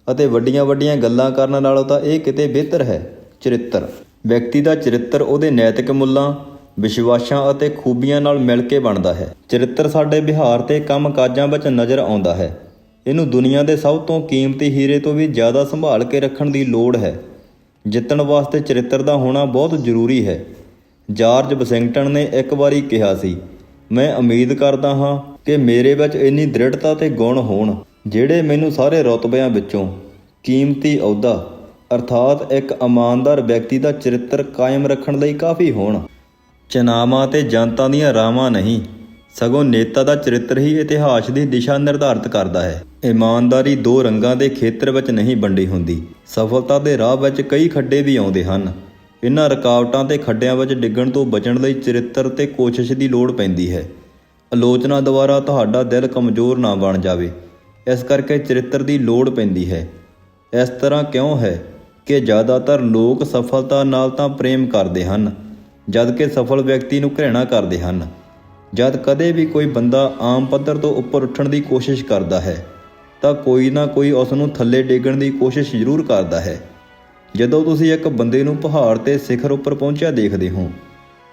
ਅਤੇ ਵੱਡੀਆਂ ਵੱਡੀਆਂ ਗੱਲਾਂ ਕਰਨ ਨਾਲੋਂ ਤਾਂ ਇਹ ਕਿਤੇ ਬਿਹਤਰ ਹੈ। ਚਰਿੱਤਰ, ਵਿਅਕਤੀ ਦਾ ਚਰਿੱਤਰ ਉਹਦੇ ਨੈਤਿਕ ਮੁੱਲਾਂ, ਵਿਸ਼ਵਾਸਾਂ ਅਤੇ ਖੂਬੀਆਂ ਨਾਲ ਮਿਲ ਕੇ ਬਣਦਾ ਹੈ। ਚਰਿੱਤਰ ਸਾਡੇ ਵਿਹਾਰ ਤੇ ਕੰਮ ਕਾਜਾਂ ਵਿੱਚ ਨਜ਼ਰ ਆਉਂਦਾ ਹੈ। ਇਹਨੂੰ ਦੁਨੀਆ ਦੇ ਸਭ ਤੋਂ ਕੀਮਤੀ ਹੀਰੇ ਤੋਂ ਵੀ ਜ਼ਿਆਦਾ ਸੰਭਾਲ ਕੇ ਰੱਖਣ ਦੀ ਲੋੜ ਹੈ। ਜਿੱਤਣ ਵਾਸਤੇ ਚਰਿੱਤਰ ਦਾ ਹੋਣਾ ਬਹੁਤ ਜ਼ਰੂਰੀ ਹੈ। ਜਾਰਜ ਵਾਸ਼ਿੰਗਟਨ ਨੇ ਇੱਕ ਵਾਰੀ ਕਿਹਾ ਸੀ, ਮੈਂ ਉਮੀਦ ਕਰਦਾ ਹਾਂ ਕਿ ਮੇਰੇ ਵਿੱਚ ਇੰਨੀ ਦ੍ਰਿੜਤਾ ਤੇ ਗੁਣ ਹੋਣ ਜਿਹੜੇ ਮੈਨੂੰ ਸਾਰੇ ਰੁਤਬਿਆਂ ਵਿੱਚੋਂ ਕੀਮਤੀ ਅਹੁਦਾ ਅਰਥਾਤ ਇੱਕ ਇਮਾਨਦਾਰ ਵਿਅਕਤੀ ਦਾ ਚਰਿੱਤਰ ਕਾਇਮ ਰੱਖਣ ਲਈ ਕਾਫੀ ਹੋਣ। ਚਨਾਵਾਂ ਤੇ ਜਨਤਾ ਦੀਆਂ ਰਾਵਾਂ ਨਹੀਂ, ਸਗੋਂ ਨੇਤਾ ਦਾ ਚਰਿੱਤਰ ਹੀ ਇਤਿਹਾਸ ਦੀ ਦਿਸ਼ਾ ਨਿਰਧਾਰਤ ਕਰਦਾ ਹੈ। ਇਮਾਨਦਾਰੀ 2 ਰੰਗਾਂ ਦੇ ਖੇਤਰ ਵਿੱਚ ਨਹੀਂ ਵੰਡੀ ਹੁੰਦੀ। ਸਫਲਤਾ ਦੇ ਰਾਹ ਵਿੱਚ ਕਈ ਖੱਡੇ ਵੀ ਆਉਂਦੇ ਹਨ। ਇਹਨਾਂ ਰੁਕਾਵਟਾਂ ਤੇ ਖੱਡਿਆਂ ਵਿੱਚ ਡਿੱਗਣ ਤੋਂ ਬਚਣ ਲਈ ਚਰਿੱਤਰ ਤੇ ਕੋਸ਼ਿਸ਼ ਦੀ ਲੋੜ ਪੈਂਦੀ ਹੈ। ਆਲੋਚਨਾ ਦੁਆਰਾ ਤੁਹਾਡਾ ਦਿਲ ਕਮਜ਼ੋਰ ਨਾ ਬਣ ਜਾਵੇ, ਇਸ ਕਰਕੇ ਚਰਿੱਤਰ ਦੀ ਲੋੜ ਪੈਂਦੀ ਹੈ। ਇਸ ਤਰ੍ਹਾਂ ਕਿਉਂ ਹੈ ਕਿ ਜ਼ਿਆਦਾਤਰ ਲੋਕ ਸਫਲਤਾ ਨਾਲ ਤਾਂ ਪ੍ਰੇਮ ਕਰਦੇ ਹਨ, ਜਦ ਕਿ ਸਫਲ ਵਿਅਕਤੀ ਨੂੰ ਘ੍ਰਿਣਾ ਕਰਦੇ ਹਨ। ਜਦ ਕਦੇ ਵੀ ਕੋਈ ਬੰਦਾ ਆਮ ਪੱਧਰ ਤੋਂ ਉੱਪਰ ਉੱਠਣ ਦੀ ਕੋਸ਼ਿਸ਼ ਕਰਦਾ ਹੈ ਤਾਂ ਕੋਈ ਨਾ ਕੋਈ ਉਸ ਨੂੰ ਥੱਲੇ ਡੇਗਣ ਦੀ ਕੋਸ਼ਿਸ਼ ਜ਼ਰੂਰ ਕਰਦਾ ਹੈ। ਜਦੋਂ ਤੁਸੀਂ ਇੱਕ ਬੰਦੇ ਨੂੰ ਪਹਾੜ ਤੇ ਸਿਖਰ ਉੱਪਰ ਪਹੁੰਚਿਆ ਦੇਖਦੇ ਹੋ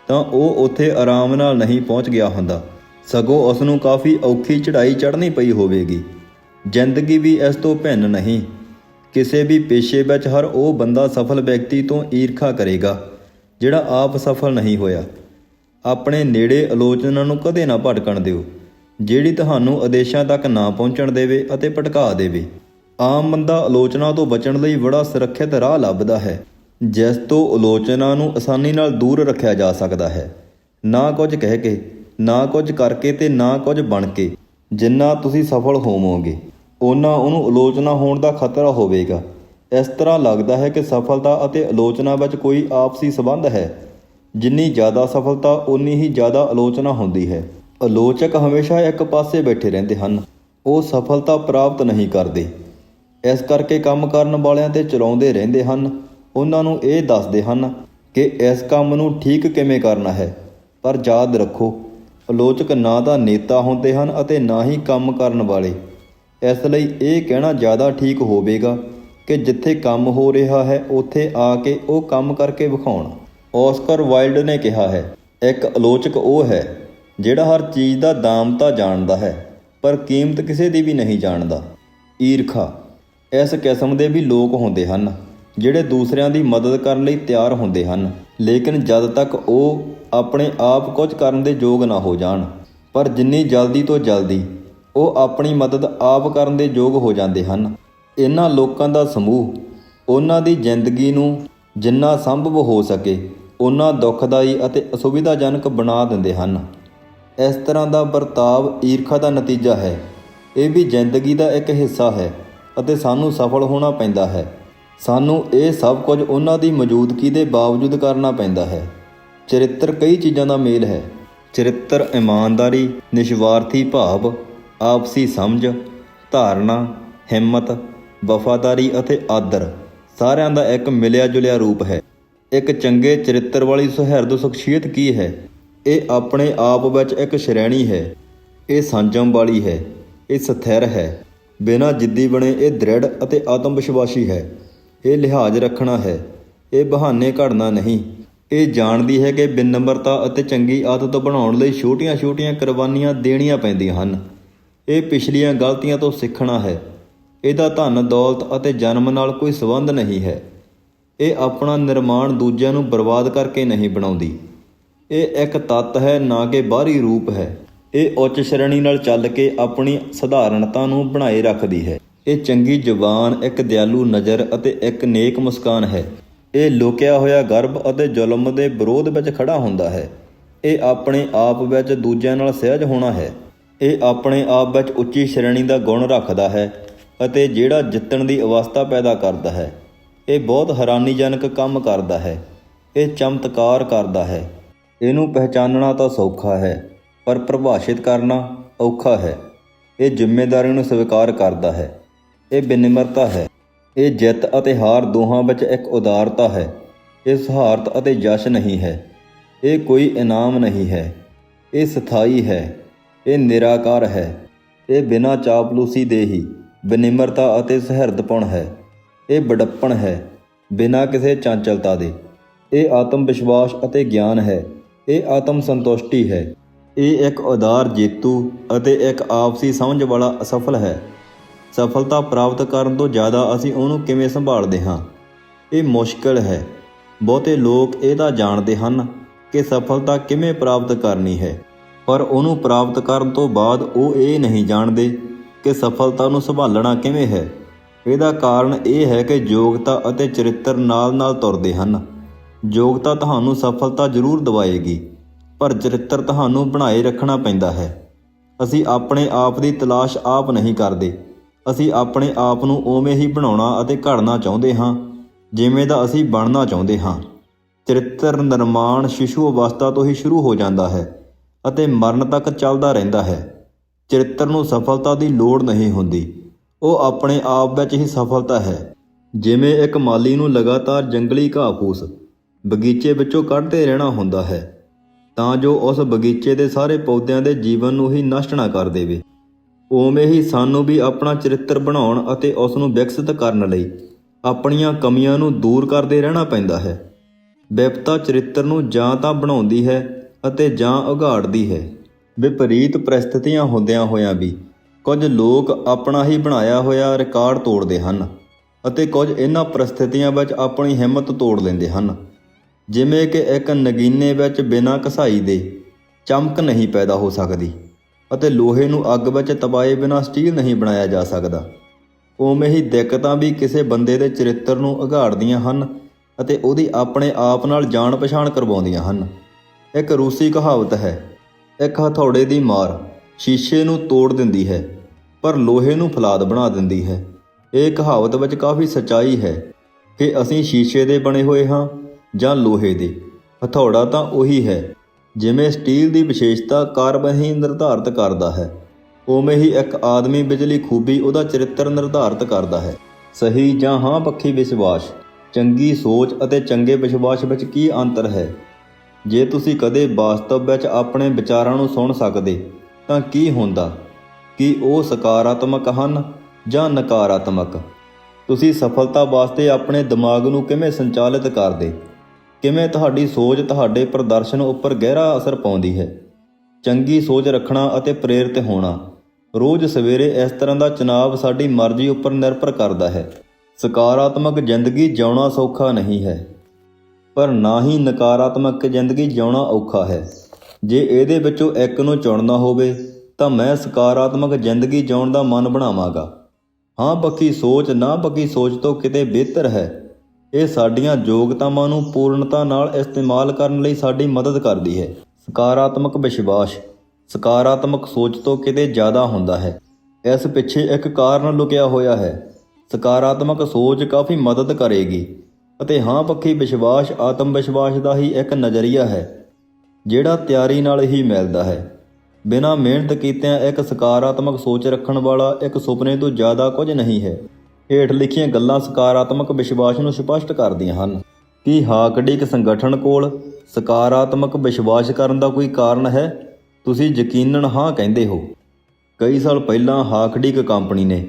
ਤਾਂ ਉਹ ਉੱਥੇ ਆਰਾਮ ਨਾਲ ਨਹੀਂ ਪਹੁੰਚ ਗਿਆ ਹੁੰਦਾ, ਸਗੋਂ ਉਸ ਨੂੰ ਕਾਫੀ ਔਖੀ ਚੜ੍ਹਾਈ ਚੜ੍ਹਨੀ ਪਈ ਹੋਵੇਗੀ। ਜ਼ਿੰਦਗੀ ਵੀ ਇਸ ਤੋਂ ਭਿੰਨ ਨਹੀਂ। ਕਿਸੇ ਵੀ ਪੇਸ਼ੇ ਵਿੱਚ ਹਰ ਉਹ ਬੰਦਾ ਸਫਲ ਵਿਅਕਤੀ ਤੋਂ ਈਰਖਾ ਕਰੇਗਾ ਜਿਹੜਾ ਆਪ ਸਫਲ ਨਹੀਂ ਹੋਇਆ। ਆਪਣੇ ਨੇੜੇ ਆਲੋਚਨਾ ਨੂੰ ਕਦੇ ਨਾ ਭਟਕਣ ਦਿਓ, ਜਿਹੜੀ ਤੁਹਾਨੂੰ ਆਦੇਸ਼ਾਂ ਤੱਕ ਨਾ ਪਹੁੰਚਣ ਦੇਵੇ ਅਤੇ ਭਟਕਾ ਦੇਵੇ। ਆਮ ਬੰਦਾ ਆਲੋਚਨਾ ਤੋਂ ਬਚਣ ਲਈ ਬੜਾ ਸੁਰੱਖਿਅਤ ਰਾਹ ਲੱਭਦਾ ਹੈ, ਜਿਸ ਤੋਂ ਆਲੋਚਨਾ ਨੂੰ ਆਸਾਨੀ ਨਾਲ ਦੂਰ ਰੱਖਿਆ ਜਾ ਸਕਦਾ ਹੈ। ਨਾ ਕੁਝ ਕਹਿ ਕੇ, ਨਾ ਕੁਝ ਕਰਕੇ ਤੇ ਨਾ ਕੁਝ ਬਣ ਕੇ। ਜਿੰਨਾ ਤੁਸੀਂ ਸਫਲ ਹੋਵੋਗੇ ਓਨਾ ਉਹਨੂੰ ਆਲੋਚਨਾ ਹੋਣ ਦਾ ਖਤਰਾ ਹੋਵੇਗਾ। ਇਸ ਤਰ੍ਹਾਂ ਲੱਗਦਾ ਹੈ ਕਿ ਸਫਲਤਾ ਅਤੇ ਆਲੋਚਨਾ ਵਿੱਚ ਕੋਈ ਆਪਸੀ ਸੰਬੰਧ ਹੈ। ਜਿੰਨੀ ਜ਼ਿਆਦਾ ਸਫਲਤਾ ਓਨੀ ਹੀ ਜ਼ਿਆਦਾ ਆਲੋਚਨਾ ਹੁੰਦੀ ਹੈ। ਆਲੋਚਕ ਹਮੇਸ਼ਾ ਇੱਕ ਪਾਸੇ ਬੈਠੇ ਰਹਿੰਦੇ ਹਨ, ਉਹ ਸਫਲਤਾ ਪ੍ਰਾਪਤ ਨਹੀਂ ਕਰਦੇ। ਇਸ ਕਰਕੇ ਕੰਮ ਕਰਨ ਵਾਲਿਆਂ ਤੇ ਚਲਾਉਂਦੇ ਰਹਿੰਦੇ ਹਨ। ਉਹਨਾਂ ਨੂੰ ਇਹ ਦੱਸਦੇ ਹਨ ਕਿ ਇਸ ਕੰਮ ਨੂੰ ਠੀਕ ਕਿਵੇਂ ਕਰਨਾ ਹੈ। ਪਰ ਯਾਦ ਰੱਖੋ, ਆਲੋਚਕ ਨਾ ਤਾਂ ਨੇਤਾ ਹੁੰਦੇ ਹਨ ਅਤੇ ਨਾ ਹੀ ਕੰਮ ਕਰਨ ਵਾਲੇ। ਇਸ ਲਈ ਇਹ ਕਹਿਣਾ ਜ਼ਿਆਦਾ ਠੀਕ ਹੋਵੇਗਾ ਕਿ ਜਿੱਥੇ ਕੰਮ ਹੋ ਰਿਹਾ ਹੈ ਉੱਥੇ ਆ ਕੇ ਉਹ ਕੰਮ ਕਰਕੇ ਵਿਖਾਉਣ। ਔਸਕਰ ਵਾਈਲਡ ਨੇ ਕਿਹਾ ਹੈ, ਇੱਕ ਆਲੋਚਕ ਉਹ ਹੈ ਜਿਹੜਾ ਹਰ ਚੀਜ਼ ਦਾ ਦਾਮ ਤਾਂ ਜਾਣਦਾ ਹੈ ਪਰ ਕੀਮਤ ਕਿਸੇ ਦੀ ਵੀ ਨਹੀਂ ਜਾਣਦਾ। ਈਰਖਾ, ਇਸ ਕਿਸਮ ਦੇ ਵੀ ਲੋਕ ਹੁੰਦੇ ਹਨ ਜਿਹੜੇ ਦੂਸਰਿਆਂ ਦੀ ਮਦਦ ਕਰਨ ਲਈ ਤਿਆਰ ਹੁੰਦੇ ਹਨ, ਲੇਕਿਨ ਜਦ ਤੱਕ ਉਹ ਆਪਣੇ ਆਪ ਕੁਝ ਕਰਨ ਦੇ ਯੋਗ ਨਾ ਹੋ ਜਾਣ। ਪਰ ਜਿੰਨੀ ਜਲਦੀ ਤੋਂ ਜਲਦੀ ਉਹ ਆਪਣੀ ਮਦਦ ਆਪ ਕਰਨ ਦੇ ਯੋਗ ਹੋ ਜਾਂਦੇ ਹਨ, ਇਹਨਾਂ ਲੋਕਾਂ ਦਾ ਸਮੂਹ ਉਹਨਾਂ ਦੀ ਜ਼ਿੰਦਗੀ ਨੂੰ ਜਿੰਨਾ ਸੰਭਵ ਹੋ ਸਕੇ ਓਨਾ ਦੁਖਦਾਈ ਅਤੇ ਅਸੁਵਿਧਾਜਨਕ ਬਣਾ ਦਿੰਦੇ ਹਨ। ਇਸ ਤਰ੍ਹਾਂ ਦਾ ਵਰਤਾਵ ਈਰਖਾ ਦਾ ਨਤੀਜਾ ਹੈ। ਇਹ ਵੀ ਜ਼ਿੰਦਗੀ ਦਾ ਇੱਕ ਹਿੱਸਾ ਹੈ ਅਤੇ ਸਾਨੂੰ ਸਫਲ ਹੋਣਾ ਪੈਂਦਾ ਹੈ। ਸਾਨੂੰ ਇਹ ਸਭ ਕੁਝ ਉਹਨਾਂ ਦੀ ਮੌਜੂਦਗੀ ਦੇ ਬਾਵਜੂਦ ਕਰਨਾ ਪੈਂਦਾ ਹੈ। ਚਰਿੱਤਰ ਕਈ ਚੀਜ਼ਾਂ ਦਾ ਮੇਲ ਹੈ। ਚਰਿੱਤਰ ਇਮਾਨਦਾਰੀ, ਨਿਸਵਾਰਥੀ ਭਾਵ, ਆਪਸੀ ਸਮਝ, ਧਾਰਨਾ, ਹਿੰਮਤ, ਵਫਾਦਾਰੀ ਅਤੇ ਆਦਰ ਸਾਰਿਆਂ ਦਾ ਇੱਕ ਮਿਲਿਆ ਜੁਲਿਆ ਰੂਪ ਹੈ। ਇੱਕ ਚੰਗੇ ਚਰਿੱਤਰ ਵਾਲੀ ਸੁਹਿਰਦ ਸ਼ਖਸੀਅਤ ਕੀ ਹੈ? ਇਹ ਆਪਣੇ ਆਪ ਵਿੱਚ ਇੱਕ ਸ਼੍ਰੇਣੀ ਹੈ। ਇਹ ਸੰਜਮ ਵਾਲੀ ਹੈ, ਇਹ ਸਥਿਰ ਹੈ, ਬਿਨਾਂ ਜਿੱਦੀ ਬਣੇ ਇਹ ਦ੍ਰਿੜ ਅਤੇ ਆਤਮ ਵਿਸ਼ਵਾਸੀ ਹੈ। ਇਹ ਲਿਹਾਜ਼ ਰੱਖਣਾ ਹੈ, ਇਹ ਬਹਾਨੇ ਘੜਨਾ ਨਹੀਂ। ਇਹ ਜਾਣਦੀ ਹੈ ਕਿ ਬਿਨਮਰਤਾ ਅਤੇ ਚੰਗੀ ਆਦਤ ਬਣਾਉਣ ਲਈ ਛੋਟੀਆਂ-ਛੋਟੀਆਂ ਕੁਰਬਾਨੀਆਂ ਦੇਣੀਆਂ ਪੈਂਦੀਆਂ ਹਨ। ਇਹ ਪਿਛਲੀਆਂ ਗਲਤੀਆਂ ਤੋਂ ਸਿੱਖਣਾ ਹੈ। ਇਹਦਾ ਧਨ ਦੌਲਤ ਅਤੇ ਜਨਮ ਨਾਲ ਕੋਈ ਸੰਬੰਧ ਨਹੀਂ ਹੈ। ਇਹ ਆਪਣਾ ਨਿਰਮਾਣ ਦੂਜਿਆਂ ਨੂੰ ਬਰਬਾਦ ਕਰਕੇ ਨਹੀਂ ਬਣਾਉਂਦੀ। ਇਹ ਇੱਕ ਤੱਤ ਹੈ, ਨਾ ਕਿ ਬਾਹਰੀ ਰੂਪ ਹੈ। ਇਹ ਉੱਚ ਸ਼੍ਰੇਣੀ ਨਾਲ ਚੱਲ ਕੇ ਆਪਣੀ ਸਧਾਰਨਤਾ ਨੂੰ ਬਣਾਏ ਰੱਖਦੀ ਹੈ। ਇਹ ਚੰਗੀ ਜ਼ੁਬਾਨ, ਇੱਕ ਦਿਆਲੂ ਨਜ਼ਰ ਅਤੇ ਇੱਕ ਨੇਕ ਮੁਸਕਾਨ ਹੈ। ਇਹ ਲੁਕਿਆ ਹੋਇਆ ਗਰਭ ਅਤੇ ਜ਼ੁਲਮ ਦੇ ਵਿਰੋਧ ਵਿੱਚ ਖੜਾ ਹੁੰਦਾ ਹੈ। ਇਹ ਆਪਣੇ ਆਪ ਵਿੱਚ ਦੂਜਿਆਂ ਨਾਲ ਸਹਿਜ ਹੋਣਾ ਹੈ। ਇਹ ਆਪਣੇ ਆਪ ਵਿੱਚ ਉੱਚੀ ਸ਼੍ਰੇਣੀ ਦਾ ਗੁਣ ਰੱਖਦਾ ਹੈ ਅਤੇ ਜਿਹੜਾ ਜਿੱਤਣ ਦੀ ਅਵਸਥਾ ਪੈਦਾ ਕਰਦਾ ਹੈ। ਇਹ ਬਹੁਤ ਹੈਰਾਨੀਜਨਕ ਕੰਮ ਕਰਦਾ ਹੈ। ਇਹ ਚਮਤਕਾਰ ਕਰਦਾ ਹੈ। ਇਹਨੂੰ ਪਹਿਚਾਨਣਾ ਤਾਂ ਸੌਖਾ ਹੈ, ਪਰ ਪ੍ਰਭਾਸ਼ਿਤ ਕਰਨਾ ਔਖਾ ਹੈ। ਇਹ ਜ਼ਿੰਮੇਵਾਰੀ ਨੂੰ ਸਵੀਕਾਰ ਕਰਦਾ ਹੈ। ਇਹ ਬੇਨਿਮਰਤਾ ਹੈ। ਇਹ ਜਿੱਤ ਅਤੇ ਹਾਰ ਦੋਹਾਂ ਵਿੱਚ ਇੱਕ ਉਦਾਰਤਾ ਹੈ। ਇਹ ਸਹਾਰਤ ਅਤੇ ਜਸ਼ ਨਹੀਂ ਹੈ। ਇਹ ਕੋਈ ਇਨਾਮ ਨਹੀਂ ਹੈ। ਇਹ ਸਥਾਈ ਹੈ। ਇਹ ਨਿਰਾਕਾਰ ਹੈ। ਇਹ ਬਿਨਾਂ ਚਾਪਲੂਸੀ ਦੇ ਹੀ ਬੇਨਿਮਰਤਾ ਅਤੇ ਸੁਹਿਰਦਪੁਣ ਹੈ। ਇਹ ਬੜੱਪਣ ਹੈ, ਬਿਨਾਂ ਕਿਸੇ ਚਾਂਚਲਤਾ ਦੇ। ਇਹ ਆਤਮ ਵਿਸ਼ਵਾਸ ਅਤੇ ਗਿਆਨ ਹੈ। ਇਹ ਆਤਮ ਸੰਤੁਸ਼ਟੀ ਹੈ। ਇਹ ਇੱਕ ਉਦਾਰ ਜੇਤੂ ਅਤੇ ਇੱਕ ਆਪਸੀ ਸਮਝ ਵਾਲਾ ਅਸਫਲ ਹੈ। ਸਫਲਤਾ ਪ੍ਰਾਪਤ ਕਰਨ ਤੋਂ ਜ਼ਿਆਦਾ ਅਸੀਂ ਉਹਨੂੰ ਕਿਵੇਂ ਸੰਭਾਲਦੇ ਹਾਂ, ਇਹ ਮੁਸ਼ਕਿਲ ਹੈ। ਬਹੁਤੇ ਲੋਕ ਇਹ ਤਾਂ ਜਾਣਦੇ ਹਨ ਕਿ ਸਫਲਤਾ ਕਿਵੇਂ ਪ੍ਰਾਪਤ ਕਰਨੀ ਹੈ, ਪਰ ਉਹਨੂੰ ਪ੍ਰਾਪਤ ਕਰਨ ਤੋਂ ਬਾਅਦ ਉਹ ਇਹ ਨਹੀਂ ਜਾਣਦੇ ਕਿ ਸਫਲਤਾ ਨੂੰ ਸੰਭਾਲਣਾ ਕਿਵੇਂ ਹੈ। ਇਹਦਾ ਕਾਰਨ ਇਹ ਹੈ ਕਿ ਯੋਗਤਾ ਅਤੇ ਚਰਿੱਤਰ ਨਾਲ-ਨਾਲ ਤੁਰਦੇ ਹਨ। ਯੋਗਤਾ ਤੁਹਾਨੂੰ ਸਫਲਤਾ ਜ਼ਰੂਰ ਦਿਵਾਏਗੀ, ਪਰ ਚਰਿੱਤਰ ਤੁਹਾਨੂੰ ਬਣਾਏ ਰੱਖਣਾ ਪੈਂਦਾ ਹੈ। ਅਸੀਂ ਆਪਣੇ ਆਪ ਦੀ ਤਲਾਸ਼ ਆਪ ਨਹੀਂ ਕਰਦੇ। ਅਸੀਂ ਆਪਣੇ ਆਪ ਨੂੰ ਉਵੇਂ ਹੀ ਬਣਾਉਣਾ ਅਤੇ ਘੜਨਾ ਚਾਹੁੰਦੇ ਹਾਂ ਜਿਵੇਂ ਦਾ ਅਸੀਂ ਬਣਨਾ ਚਾਹੁੰਦੇ ਹਾਂ। ਚਰਿੱਤਰ ਨਿਰਮਾਣ ਸ਼ਿਸ਼ੂ ਅਵਸਥਾ ਤੋਂ ਹੀ ਸ਼ੁਰੂ ਹੋ ਜਾਂਦਾ ਹੈ ਅਤੇ ਮਰਨ ਤੱਕ ਚੱਲਦਾ ਰਹਿੰਦਾ ਹੈ। ਚਰਿੱਤਰ ਨੂੰ ਸਫਲਤਾ ਦੀ ਲੋੜ ਨਹੀਂ ਹੁੰਦੀ, ਉਹ ਆਪਣੇ ਆਪ ਵਿੱਚ ਹੀ ਸਫਲਤਾ ਹੈ। ਜਿਵੇਂ ਇੱਕ ਮਾਲੀ ਨੂੰ ਲਗਾਤਾਰ ਜੰਗਲੀ ਘਾਹ ਫੂਸ ਬਗੀਚੇ ਵਿੱਚੋਂ ਕੱਢਦੇ ਰਹਿਣਾ ਹੁੰਦਾ ਹੈ ਤਾਂ ਜੋ ਉਸ ਬਗੀਚੇ ਦੇ ਸਾਰੇ ਪੌਦਿਆਂ ਦੇ ਜੀਵਨ ਨੂੰ ਹੀ ਨਸ਼ਟ ਨਾ ਕਰ ਦੇਵੇ। ਉਵੇਂ ਹੀ ਸਾਨੂੰ ਵੀ ਆਪਣਾ ਚਰਿੱਤਰ ਬਣਾਉਣ ਅਤੇ ਉਸ ਨੂੰ ਵਿਕਸਿਤ ਕਰਨ ਲਈ ਆਪਣੀਆਂ ਕਮੀਆਂ ਨੂੰ ਦੂਰ ਕਰਦੇ ਰਹਿਣਾ ਪੈਂਦਾ ਹੈ। ਵਿਪਤਾ ਚਰਿੱਤਰ ਨੂੰ ਜਾਂ ਤਾਂ ਬਣਾਉਂਦੀ ਹੈ ਅਤੇ ਜਾਂ ਉਘਾੜਦੀ ਹੈ। ਵਿਪਰੀਤ ਪਰਿਸਥਿਤੀਆਂ ਹੁੰਦਿਆਂ ਹੋਇਆਂ ਵੀ ਕੁਝ ਲੋਕ ਆਪਣਾ ਹੀ ਬਣਾਇਆ ਹੋਇਆ ਰਿਕਾਰਡ ਤੋੜਦੇ ਹਨ ਅਤੇ ਕੁਝ ਇਹਨਾਂ ਪਰਿਸਥਿਤੀਆਂ ਵਿੱਚ ਆਪਣੀ ਹਿੰਮਤ ਤੋੜ ਲੈਂਦੇ ਹਨ। ਜਿਵੇਂ ਕਿ ਇੱਕ ਨਗੀਨੇ ਵਿੱਚ ਬਿਨਾਂ ਘਸਾਈ ਦੇ ਚਮਕ ਨਹੀਂ ਪੈਦਾ ਹੋ ਸਕਦੀ ਅਤੇ ਲੋਹੇ ਨੂੰ ਅੱਗ ਵਿੱਚ ਤਪਾਏ ਬਿਨਾਂ ਸਟੀਲ ਨਹੀਂ ਬਣਾਇਆ ਜਾ ਸਕਦਾ। ਉਵੇਂ ਹੀ ਦਿੱਕਤਾਂ ਵੀ ਕਿਸੇ ਬੰਦੇ ਦੇ ਚਰਿੱਤਰ ਨੂੰ ਉਘਾੜਦੀਆਂ ਹਨ ਅਤੇ ਉਹਦੀ ਆਪਣੇ ਆਪ ਨਾਲ ਜਾਣ ਪਛਾਣ ਕਰਵਾਉਂਦੀਆਂ ਹਨ। ਇੱਕ ਰੂਸੀ ਕਹਾਵਤ ਹੈ, ਇੱਕ ਹਥੌੜੇ ਦੀ ਮਾਰ ਸ਼ੀਸ਼ੇ ਨੂੰ ਤੋੜ ਦਿੰਦੀ ਹੈ ਪਰ ਲੋਹੇ ਨੂੰ ਫਲਾਦ ਬਣਾ ਦਿੰਦੀ ਹੈ। ਇਹ ਕਹਾਵਤ ਵਿੱਚ ਕਾਫੀ ਸੱਚਾਈ ਹੈ ਕਿ ਅਸੀਂ ਸ਼ੀਸ਼ੇ ਦੇ ਬਣੇ ਹੋਏ ਹਾਂ ਜਾਂ ਲੋਹੇ ਦੇ। ਹਥੌੜਾ ਤਾਂ ਉਹੀ ਹੈ। ਜਿਵੇਂ ਸਟੀਲ ਦੀ ਵਿਸ਼ੇਸ਼ਤਾ ਕਾਰਬਨ ਹੀ ਨਿਰਧਾਰਤ ਕਰਦਾ ਹੈ, ਉਵੇਂ ਹੀ ਇੱਕ ਆਦਮੀ ਵਿਚਲੀ ਖੂਬੀ ਉਹਦਾ ਚਰਿੱਤਰ ਨਿਰਧਾਰਤ ਕਰਦਾ ਹੈ। ਸਹੀ ਜਾਂ ਹਾਂ ਪੱਖੀ ਵਿਸ਼ਵਾਸ, ਚੰਗੀ ਸੋਚ ਅਤੇ ਚੰਗੇ ਵਿਸ਼ਵਾਸ ਵਿੱਚ ਕੀ ਅੰਤਰ ਹੈ? ਜੇ ਤੁਸੀਂ ਕਦੇ ਵਾਸਤਵ ਵਿੱਚ ਆਪਣੇ ਵਿਚਾਰਾਂ ਨੂੰ ਸੁਣ ਸਕਦੇ ਤਾਂ ਕੀ ਹੁੰਦਾ? ਕੀ ਉਹ ਸਕਾਰਾਤਮਕ ਹਨ ਜਾਂ ਨਕਾਰਾਤਮਕ? ਤੁਸੀਂ ਸਫਲਤਾ ਵਾਸਤੇ ਆਪਣੇ ਦਿਮਾਗ ਨੂੰ ਕਿਵੇਂ ਸੰਚਾਲਿਤ ਕਰਦੇ? ਕਿਵੇਂ ਤੁਹਾਡੀ ਸੋਚ ਤੁਹਾਡੇ ਪ੍ਰਦਰਸ਼ਨ ਉੱਪਰ ਗਹਿਰਾ ਅਸਰ ਪਾਉਂਦੀ ਹੈ? ਚੰਗੀ ਸੋਚ ਰੱਖਣਾ ਅਤੇ ਪ੍ਰੇਰਿਤ ਹੋਣਾ ਰੋਜ਼ ਸਵੇਰੇ ਇਸ ਤਰ੍ਹਾਂ ਦਾ ਚੁਣਾਵ ਸਾਡੀ ਮਰਜ਼ੀ ਉੱਪਰ ਨਿਰਭਰ ਕਰਦਾ ਹੈ। ਸਕਾਰਾਤਮਕ ਜ਼ਿੰਦਗੀ ਜਿਉਣਾ ਸੌਖਾ ਨਹੀਂ ਹੈ, ਪਰ ਨਾ ਹੀ ਨਕਾਰਾਤਮਕ ਜ਼ਿੰਦਗੀ ਜਿਉਣਾ ਔਖਾ ਹੈ। ਜੇ ਇਹਦੇ ਵਿੱਚੋਂ ਇੱਕ ਨੂੰ ਚੁਣਨਾ ਹੋਵੇ ਤਾਂ ਮੈਂ ਸਕਾਰਾਤਮਕ ਜ਼ਿੰਦਗੀ ਜਿਉਣ ਦਾ ਮਨ ਬਣਾਵਾਂਗਾ। ਹਾਂ ਪੱਕੀ ਸੋਚ ਨਾ ਪੱਕੀ ਸੋਚ ਤੋਂ ਕਿਤੇ ਬਿਹਤਰ ਹੈ। ਇਹ ਸਾਡੀਆਂ ਯੋਗਤਾਵਾਂ ਨੂੰ ਪੂਰਨਤਾ ਨਾਲ ਇਸਤੇਮਾਲ ਕਰਨ ਲਈ ਸਾਡੀ ਮਦਦ ਕਰਦੀ ਹੈ। ਸਕਾਰਾਤਮਕ ਵਿਸ਼ਵਾਸ ਸਕਾਰਾਤਮਕ ਸੋਚ ਤੋਂ ਕਿਤੇ ਜ਼ਿਆਦਾ ਹੁੰਦਾ ਹੈ। ਇਸ ਪਿੱਛੇ ਇੱਕ ਕਾਰਨ ਲੁਕਿਆ ਹੋਇਆ ਹੈ। ਸਕਾਰਾਤਮਕ ਸੋਚ ਕਾਫੀ ਮਦਦ ਕਰੇਗੀ ਅਤੇ ਹਾਂ ਪੱਖੀ ਵਿਸ਼ਵਾਸ ਆਤਮ ਵਿਸ਼ਵਾਸ ਦਾ ਹੀ ਇੱਕ ਨਜ਼ਰੀਆ ਹੈ ਜਿਹੜਾ ਤਿਆਰੀ ਨਾਲ ਹੀ ਮਿਲਦਾ ਹੈ। ਬਿਨਾਂ ਮਿਹਨਤ ਕੀਤਿਆਂ ਇੱਕ ਸਕਾਰਾਤਮਕ ਸੋਚ ਰੱਖਣ ਵਾਲਾ ਇੱਕ ਸੁਪਨੇ ਤੋਂ ਜ਼ਿਆਦਾ ਕੁਝ ਨਹੀਂ ਹੈ। ਹੇਠ ਲਿਖੀਆਂ ਗੱਲਾਂ ਸਕਾਰਾਤਮਕ ਵਿਸ਼ਵਾਸ ਨੂੰ ਸਪਸ਼ਟ ਕਰਦੀਆਂ ਹਨ। ਕੀ ਹਾਕਡਿਕ ਸੰਗਠਨ ਕੋਲ ਸਕਾਰਾਤਮਕ ਵਿਸ਼ਵਾਸ ਕਰਨ ਦਾ ਕੋਈ ਕਾਰਨ ਹੈ? ਤੁਸੀਂ ਯਕੀਨਨ ਹਾਂ ਕਹਿੰਦੇ ਹੋ। ਕਈ ਸਾਲ ਪਹਿਲਾਂ ਹਾਕਡਿਕ ਕੰਪਨੀ ਨੇ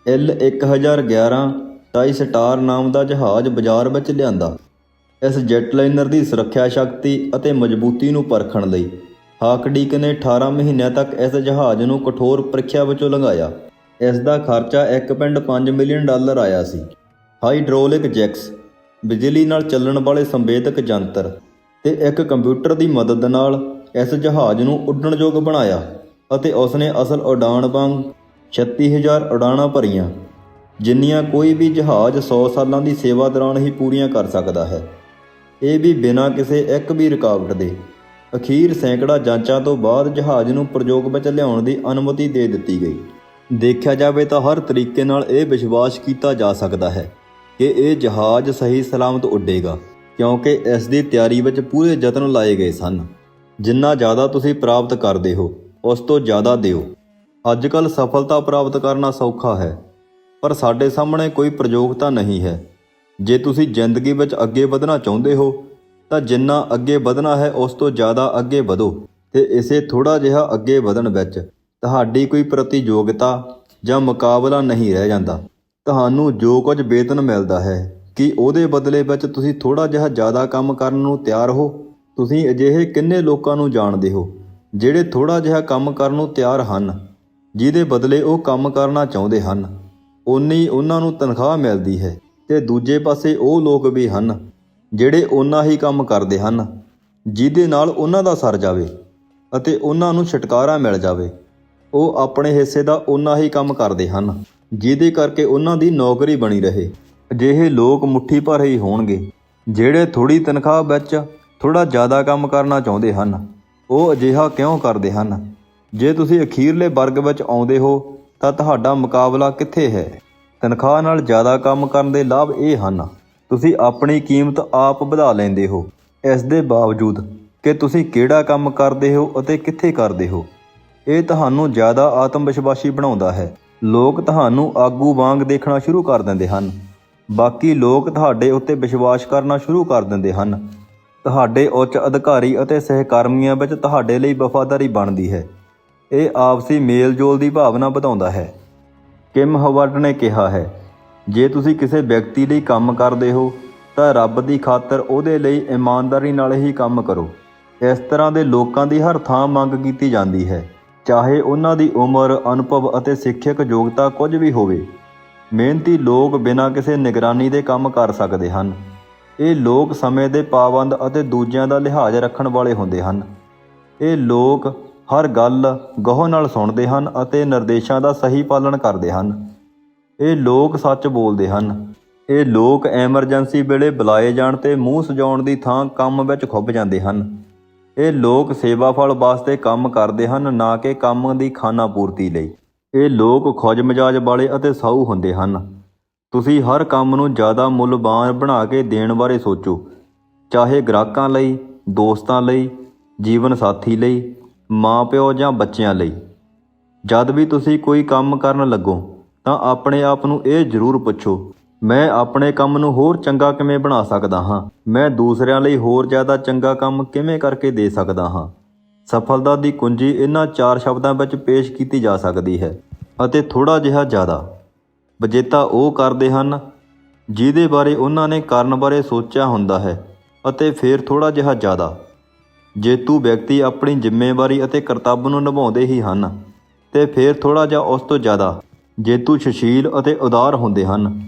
L1011 ਟਾਈ ਸਟਾਰ ਨਾਮ ਦਾ ਜਹਾਜ਼ ਬਾਜ਼ਾਰ ਵਿੱਚ ਲਿਆਂਦਾ। ਇਸ ਜੈਟਲਾਈਨਰ ਦੀ ਸੁਰੱਖਿਆ ਸ਼ਕਤੀ ਅਤੇ ਮਜ਼ਬੂਤੀ ਨੂੰ ਪਰਖਣ ਲਈ ਹਾਕਡਿਕ ਨੇ 18 ਮਹੀਨਿਆਂ ਤੱਕ ਇਸ ਜਹਾਜ਼ ਨੂੰ ਕਠੋਰ ਪ੍ਰੀਖਿਆ ਵਿੱਚੋਂ ਲੰਘਾਇਆ। ਇਸ ਦਾ ਖਰਚਾ $1.5 ਮਿਲੀਅਨ ਆਇਆ ਸੀ। ਹਾਈਡ੍ਰੋਲਿਕ ਜੈਕਸ, ਬਿਜਲੀ ਨਾਲ ਚੱਲਣ ਵਾਲੇ ਸੰਵੇਦਕ ਯੰਤਰ ਤੇ ਇੱਕ ਕੰਪਿਊਟਰ ਦੀ ਮਦਦ ਨਾਲ ਇਸ ਜਹਾਜ਼ ਨੂੰ ਉੱਡਣਯੋਗ ਬਣਾਇਆ ਅਤੇ ਉਸਨੇ ਅਸਲ ਉਡਾਣ ਵਾਂਗ 36,000 ਉਡਾਣਾਂ ਭਰੀਆਂ, ਜਿੰਨੀਆਂ ਕੋਈ ਵੀ ਜਹਾਜ਼ 100 ਸਾਲਾਂ ਦੀ ਸੇਵਾ ਦੌਰਾਨ ਹੀ ਪੂਰੀਆਂ ਕਰ ਸਕਦਾ ਹੈ। ਇਹ ਵੀ ਬਿਨਾਂ ਕਿਸੇ ਇੱਕ ਵੀ ਰੁਕਾਵਟ ਦੇ। ਅਖੀਰ ਸੈਂਕੜਾ ਜਾਂਚਾਂ ਤੋਂ ਬਾਅਦ ਜਹਾਜ਼ ਨੂੰ ਪ੍ਰਯੋਗ ਵਿੱਚ ਲਿਆਉਣ ਦੀ ਅਨੁਮਤੀ ਦੇ ਦਿੱਤੀ ਗਈ। ਦੇਖਿਆ ਜਾਵੇ ਤਾਂ ਹਰ ਤਰੀਕੇ ਨਾਲ ਇਹ ਵਿਸ਼ਵਾਸ ਕੀਤਾ ਜਾ ਸਕਦਾ ਹੈ ਕਿ ਇਹ ਜਹਾਜ਼ ਸਹੀ ਸਲਾਮਤ ਉੱਡੇਗਾ। ਕਿਉਂਕਿ ਇਸ ਦੀ ਤਿਆਰੀ ਵਿੱਚ ਪੂਰੇ ਯਤਨ ਲਾਏ ਗਏ ਸਨ। ਜਿੰਨਾ ਜ਼ਿਆਦਾ ਤੁਸੀਂ ਪ੍ਰਾਪਤ ਕਰਦੇ ਹੋ ਉਸ ਤੋਂ ਜ਼ਿਆਦਾ ਦਿਓ। ਅੱਜ ਕੱਲ੍ਹ ਸਫਲਤਾ ਪ੍ਰਾਪਤ ਕਰਨਾ ਸੌਖਾ ਹੈ, ਪਰ ਸਾਡੇ ਸਾਹਮਣੇ ਕੋਈ ਪ੍ਰਯੋਗਤਾ ਨਹੀਂ ਹੈ। ਜੇ ਤੁਸੀਂ ਜ਼ਿੰਦਗੀ ਵਿੱਚ ਅੱਗੇ ਵਧਣਾ ਚਾਹੁੰਦੇ ਹੋ ਤਾਂ ਜਿੰਨਾ ਅੱਗੇ ਵਧਣਾ ਹੈ ਉਸ ਤੋਂ ਜ਼ਿਆਦਾ ਅੱਗੇ ਵਧੋ, ਤੇ ਇਸੇ ਥੋੜ੍ਹਾ ਜਿਹਾ ਅੱਗੇ ਵਧਣ ਵਿੱਚ ਤੁਹਾਡੀ ਕੋਈ ਪ੍ਰਤੀਯੋਗਤਾ ਜਾਂ ਮੁਕਾਬਲਾ ਨਹੀਂ ਰਹਿ ਜਾਂਦਾ। ਤੁਹਾਨੂੰ ਜੋ ਕੁਝ ਵੇਤਨ ਮਿਲਦਾ ਹੈ ਕਿ ਉਹਦੇ ਬਦਲੇ ਵਿੱਚ ਤੁਸੀਂ ਥੋੜ੍ਹਾ ਜਿਹਾ ਜ਼ਿਆਦਾ ਕੰਮ ਕਰਨ ਨੂੰ ਤਿਆਰ ਹੋ? ਤੁਸੀਂ ਅਜਿਹੇ ਕਿੰਨੇ ਲੋਕਾਂ ਨੂੰ ਜਾਣਦੇ ਹੋ ਜਿਹੜੇ ਥੋੜ੍ਹਾ ਜਿਹਾ ਕੰਮ ਕਰਨ ਨੂੰ ਤਿਆਰ ਹਨ, ਜਿਹਦੇ ਬਦਲੇ ਉਹ ਕੰਮ ਕਰਨਾ ਚਾਹੁੰਦੇ ਹਨ ਓਨੀ ਉਹਨਾਂ ਨੂੰ ਤਨਖਾਹ ਮਿਲਦੀ ਹੈ, ਤੇ ਦੂਜੇ ਪਾਸੇ ਉਹ ਲੋਕ ਵੀ ਹਨ ਜਿਹੜੇ ਓਨਾ ਹੀ ਕੰਮ ਕਰਦੇ ਹਨ ਜਿਹਦੇ ਨਾਲ ਉਹਨਾਂ ਦਾ ਸਰ ਜਾਵੇ ਅਤੇ ਉਹਨਾਂ ਨੂੰ ਛੁਟਕਾਰਾ ਮਿਲ ਜਾਵੇ। ਉਹ ਆਪਣੇ ਹਿੱਸੇ ਦਾ ਓਨਾ ਹੀ ਕੰਮ ਕਰਦੇ ਹਨ ਜਿਹਦੇ ਕਰਕੇ ਉਹਨਾਂ ਦੀ ਨੌਕਰੀ ਬਣੀ ਰਹੇ। ਅਜਿਹੇ ਲੋਕ ਮੁੱਠੀ ਭਰ ਹੀ ਹੋਣਗੇ। ਜਿਹੜੇ ਥੋੜ੍ਹੀ ਤਨਖਾਹ ਵਿੱਚ ਥੋੜ੍ਹਾ ਜ਼ਿਆਦਾ ਕੰਮ ਕਰਨਾ ਚਾਹੁੰਦੇ ਹਨ, ਉਹ ਅਜਿਹਾ ਕਿਉਂ ਕਰਦੇ ਹਨ? ਜੇ ਤੁਸੀਂ ਅਖੀਰਲੇ ਵਰਗ ਵਿੱਚ ਆਉਂਦੇ ਹੋ ਤਾਂ ਤੁਹਾਡਾ ਮੁਕਾਬਲਾ ਕਿੱਥੇ ਹੈ? ਤਨਖਾਹ ਨਾਲ ਜ਼ਿਆਦਾ ਕੰਮ ਕਰਨ ਦੇ ਲਾਭ ਇਹ ਹਨ, ਤੁਸੀਂ ਆਪਣੀ ਕੀਮਤ ਆਪ ਵਧਾ ਲੈਂਦੇ ਹੋ, ਇਸ ਦੇ ਬਾਵਜੂਦ ਕਿ ਤੁਸੀਂ ਕਿਹੜਾ ਕੰਮ ਕਰਦੇ ਹੋ ਅਤੇ ਕਿੱਥੇ ਕਰਦੇ ਹੋ। ਇਹ ਤੁਹਾਨੂੰ ਜ਼ਿਆਦਾ ਆਤਮ ਵਿਸ਼ਵਾਸੀ ਬਣਾਉਂਦਾ ਹੈ। ਲੋਕ ਤੁਹਾਨੂੰ ਆਗੂ ਵਾਂਗ ਦੇਖਣਾ ਸ਼ੁਰੂ ਕਰ ਦਿੰਦੇ ਹਨ। ਬਾਕੀ ਲੋਕ ਤੁਹਾਡੇ ਉੱਤੇ ਵਿਸ਼ਵਾਸ ਕਰਨਾ ਸ਼ੁਰੂ ਕਰ ਦਿੰਦੇ ਹਨ। ਤੁਹਾਡੇ ਉੱਚ ਅਧਿਕਾਰੀ ਅਤੇ ਸਹਿਕਰਮੀਆਂ ਵਿੱਚ ਤੁਹਾਡੇ ਲਈ ਵਫਾਦਾਰੀ ਬਣਦੀ ਹੈ। ਇਹ ਆਪਸੀ ਮੇਲ-ਜੋਲ ਦੀ ਭਾਵਨਾ ਵਧਾਉਂਦਾ ਹੈ। ਕਿਮ ਹਵਾਰਡ ਨੇ ਕਿਹਾ ਹੈ, ਜੇ ਤੁਸੀਂ ਕਿਸੇ ਵਿਅਕਤੀ ਲਈ ਕੰਮ ਕਰਦੇ ਹੋ ਤਾਂ ਰੱਬ ਦੀ ਖਾਤਰ ਉਹਦੇ ਲਈ ਇਮਾਨਦਾਰੀ ਨਾਲ ਹੀ ਕੰਮ ਕਰੋ। ਇਸ ਤਰ੍ਹਾਂ ਦੇ ਲੋਕਾਂ ਦੀ ਹਰ ਥਾਂ ਮੰਗ ਕੀਤੀ ਜਾਂਦੀ ਹੈ, ਚਾਹੇ ਉਹਨਾਂ ਦੀ ਉਮਰ, ਅਨੁਭਵ ਅਤੇ ਸਿੱਖਿਅਕ ਯੋਗਤਾ ਕੁਝ ਵੀ ਹੋਵੇ। ਮਿਹਨਤੀ ਲੋਕ ਬਿਨਾਂ ਕਿਸੇ ਨਿਗਰਾਨੀ ਦੇ ਕੰਮ ਕਰ ਸਕਦੇ ਹਨ। ਇਹ ਲੋਕ ਸਮੇਂ ਦੇ ਪਾਬੰਦ ਅਤੇ ਦੂਜਿਆਂ ਦਾ ਲਿਹਾਜ਼ ਰੱਖਣ ਵਾਲੇ ਹੁੰਦੇ ਹਨ। ਇਹ ਲੋਕ ਹਰ ਗੱਲ ਗਹੁ ਨਾਲ ਸੁਣਦੇ ਹਨ ਅਤੇ ਨਿਰਦੇਸ਼ਾਂ ਦਾ ਸਹੀ ਪਾਲਣ ਕਰਦੇ ਹਨ। ਇਹ ਲੋਕ ਸੱਚ ਬੋਲਦੇ ਹਨ। ਇਹ ਲੋਕ ਐਮਰਜੈਂਸੀ ਵੇਲੇ ਬੁਲਾਏ ਜਾਣ 'ਤੇ ਮੂੰਹ ਸਜਾਉਣ ਦੀ ਥਾਂ ਕੰਮ ਵਿੱਚ ਖੁੱਭ ਜਾਂਦੇ ਹਨ। ਇਹ ਲੋਕ ਸੇਵਾ ਫਲ ਵਾਸਤੇ ਕੰਮ ਕਰਦੇ ਹਨ, ਨਾ ਕਿ ਕੰਮ ਦੀ ਖਾਨਾ ਪੂਰਤੀ ਲਈ। ਇਹ ਲੋਕ ਖੁਜ ਮਿਜਾਜ ਵਾਲੇ ਅਤੇ ਸਾਊ ਹੁੰਦੇ ਹਨ। ਤੁਸੀਂ ਹਰ ਕੰਮ ਨੂੰ ਜ਼ਿਆਦਾ ਮੁੱਲਵਾਨ ਬਣਾ ਕੇ ਦੇਣ ਬਾਰੇ ਸੋਚੋ, ਚਾਹੇ ਗ੍ਰਾਹਕਾਂ ਲਈ, ਦੋਸਤਾਂ ਲਈ, ਜੀਵਨ ਸਾਥੀ ਲਈ, ਮਾਂ-ਪਿਓ ਜਾਂ ਬੱਚਿਆਂ ਲਈ। ਜਦ ਵੀ ਤੁਸੀਂ ਕੋਈ ਕੰਮ ਕਰਨ ਲੱਗੋ ਤਾਂ ਆਪਣੇ ਆਪ ਨੂੰ ਇਹ ਜ਼ਰੂਰ ਪੁੱਛੋ, ਮੈਂ ਆਪਣੇ ਕੰਮ ਨੂੰ ਹੋਰ ਚੰਗਾ ਕਿਵੇਂ ਬਣਾ ਸਕਦਾ ਹਾਂ? ਮੈਂ ਦੂਸਰਿਆਂ ਲਈ ਹੋਰ ਜ਼ਿਆਦਾ ਚੰਗਾ ਕੰਮ ਕਿਵੇਂ ਕਰਕੇ ਦੇ ਸਕਦਾ ਹਾਂ? ਸਫਲਤਾ ਦੀ ਕੁੰਜੀ ਇਹਨਾਂ 4 ਸ਼ਬਦਾਂ ਵਿੱਚ ਪੇਸ਼ ਕੀਤੀ ਜਾ ਸਕਦੀ ਹੈ, ਅਤੇ ਥੋੜ੍ਹਾ ਜਿਹਾ ਜ਼ਿਆਦਾ। ਵਿਜੇਤਾ ਉਹ ਕਰਦੇ ਹਨ ਜਿਹਦੇ ਬਾਰੇ ਉਹਨਾਂ ਨੇ ਕਰਨ ਬਾਰੇ ਸੋਚਿਆ ਹੁੰਦਾ ਹੈ, ਅਤੇ ਫਿਰ ਥੋੜ੍ਹਾ ਜਿਹਾ ਜ਼ਿਆਦਾ। ਜੇਤੂ ਵਿਅਕਤੀ ਆਪਣੀ ਜ਼ਿੰਮੇਵਾਰੀ ਅਤੇ ਕਰਤੱਵ ਨੂੰ ਨਿਭਾਉਂਦੇ ਹੀ ਹਨ, ਤੇ ਫਿਰ ਥੋੜ੍ਹਾ ਜਿਹਾ ਉਸ ਤੋਂ ਜ਼ਿਆਦਾ। ਜੇਤੂ ਸੁਸ਼ੀਲ ਅਤੇ ਉਦਾਰ ਹੁੰਦੇ ਹਨ,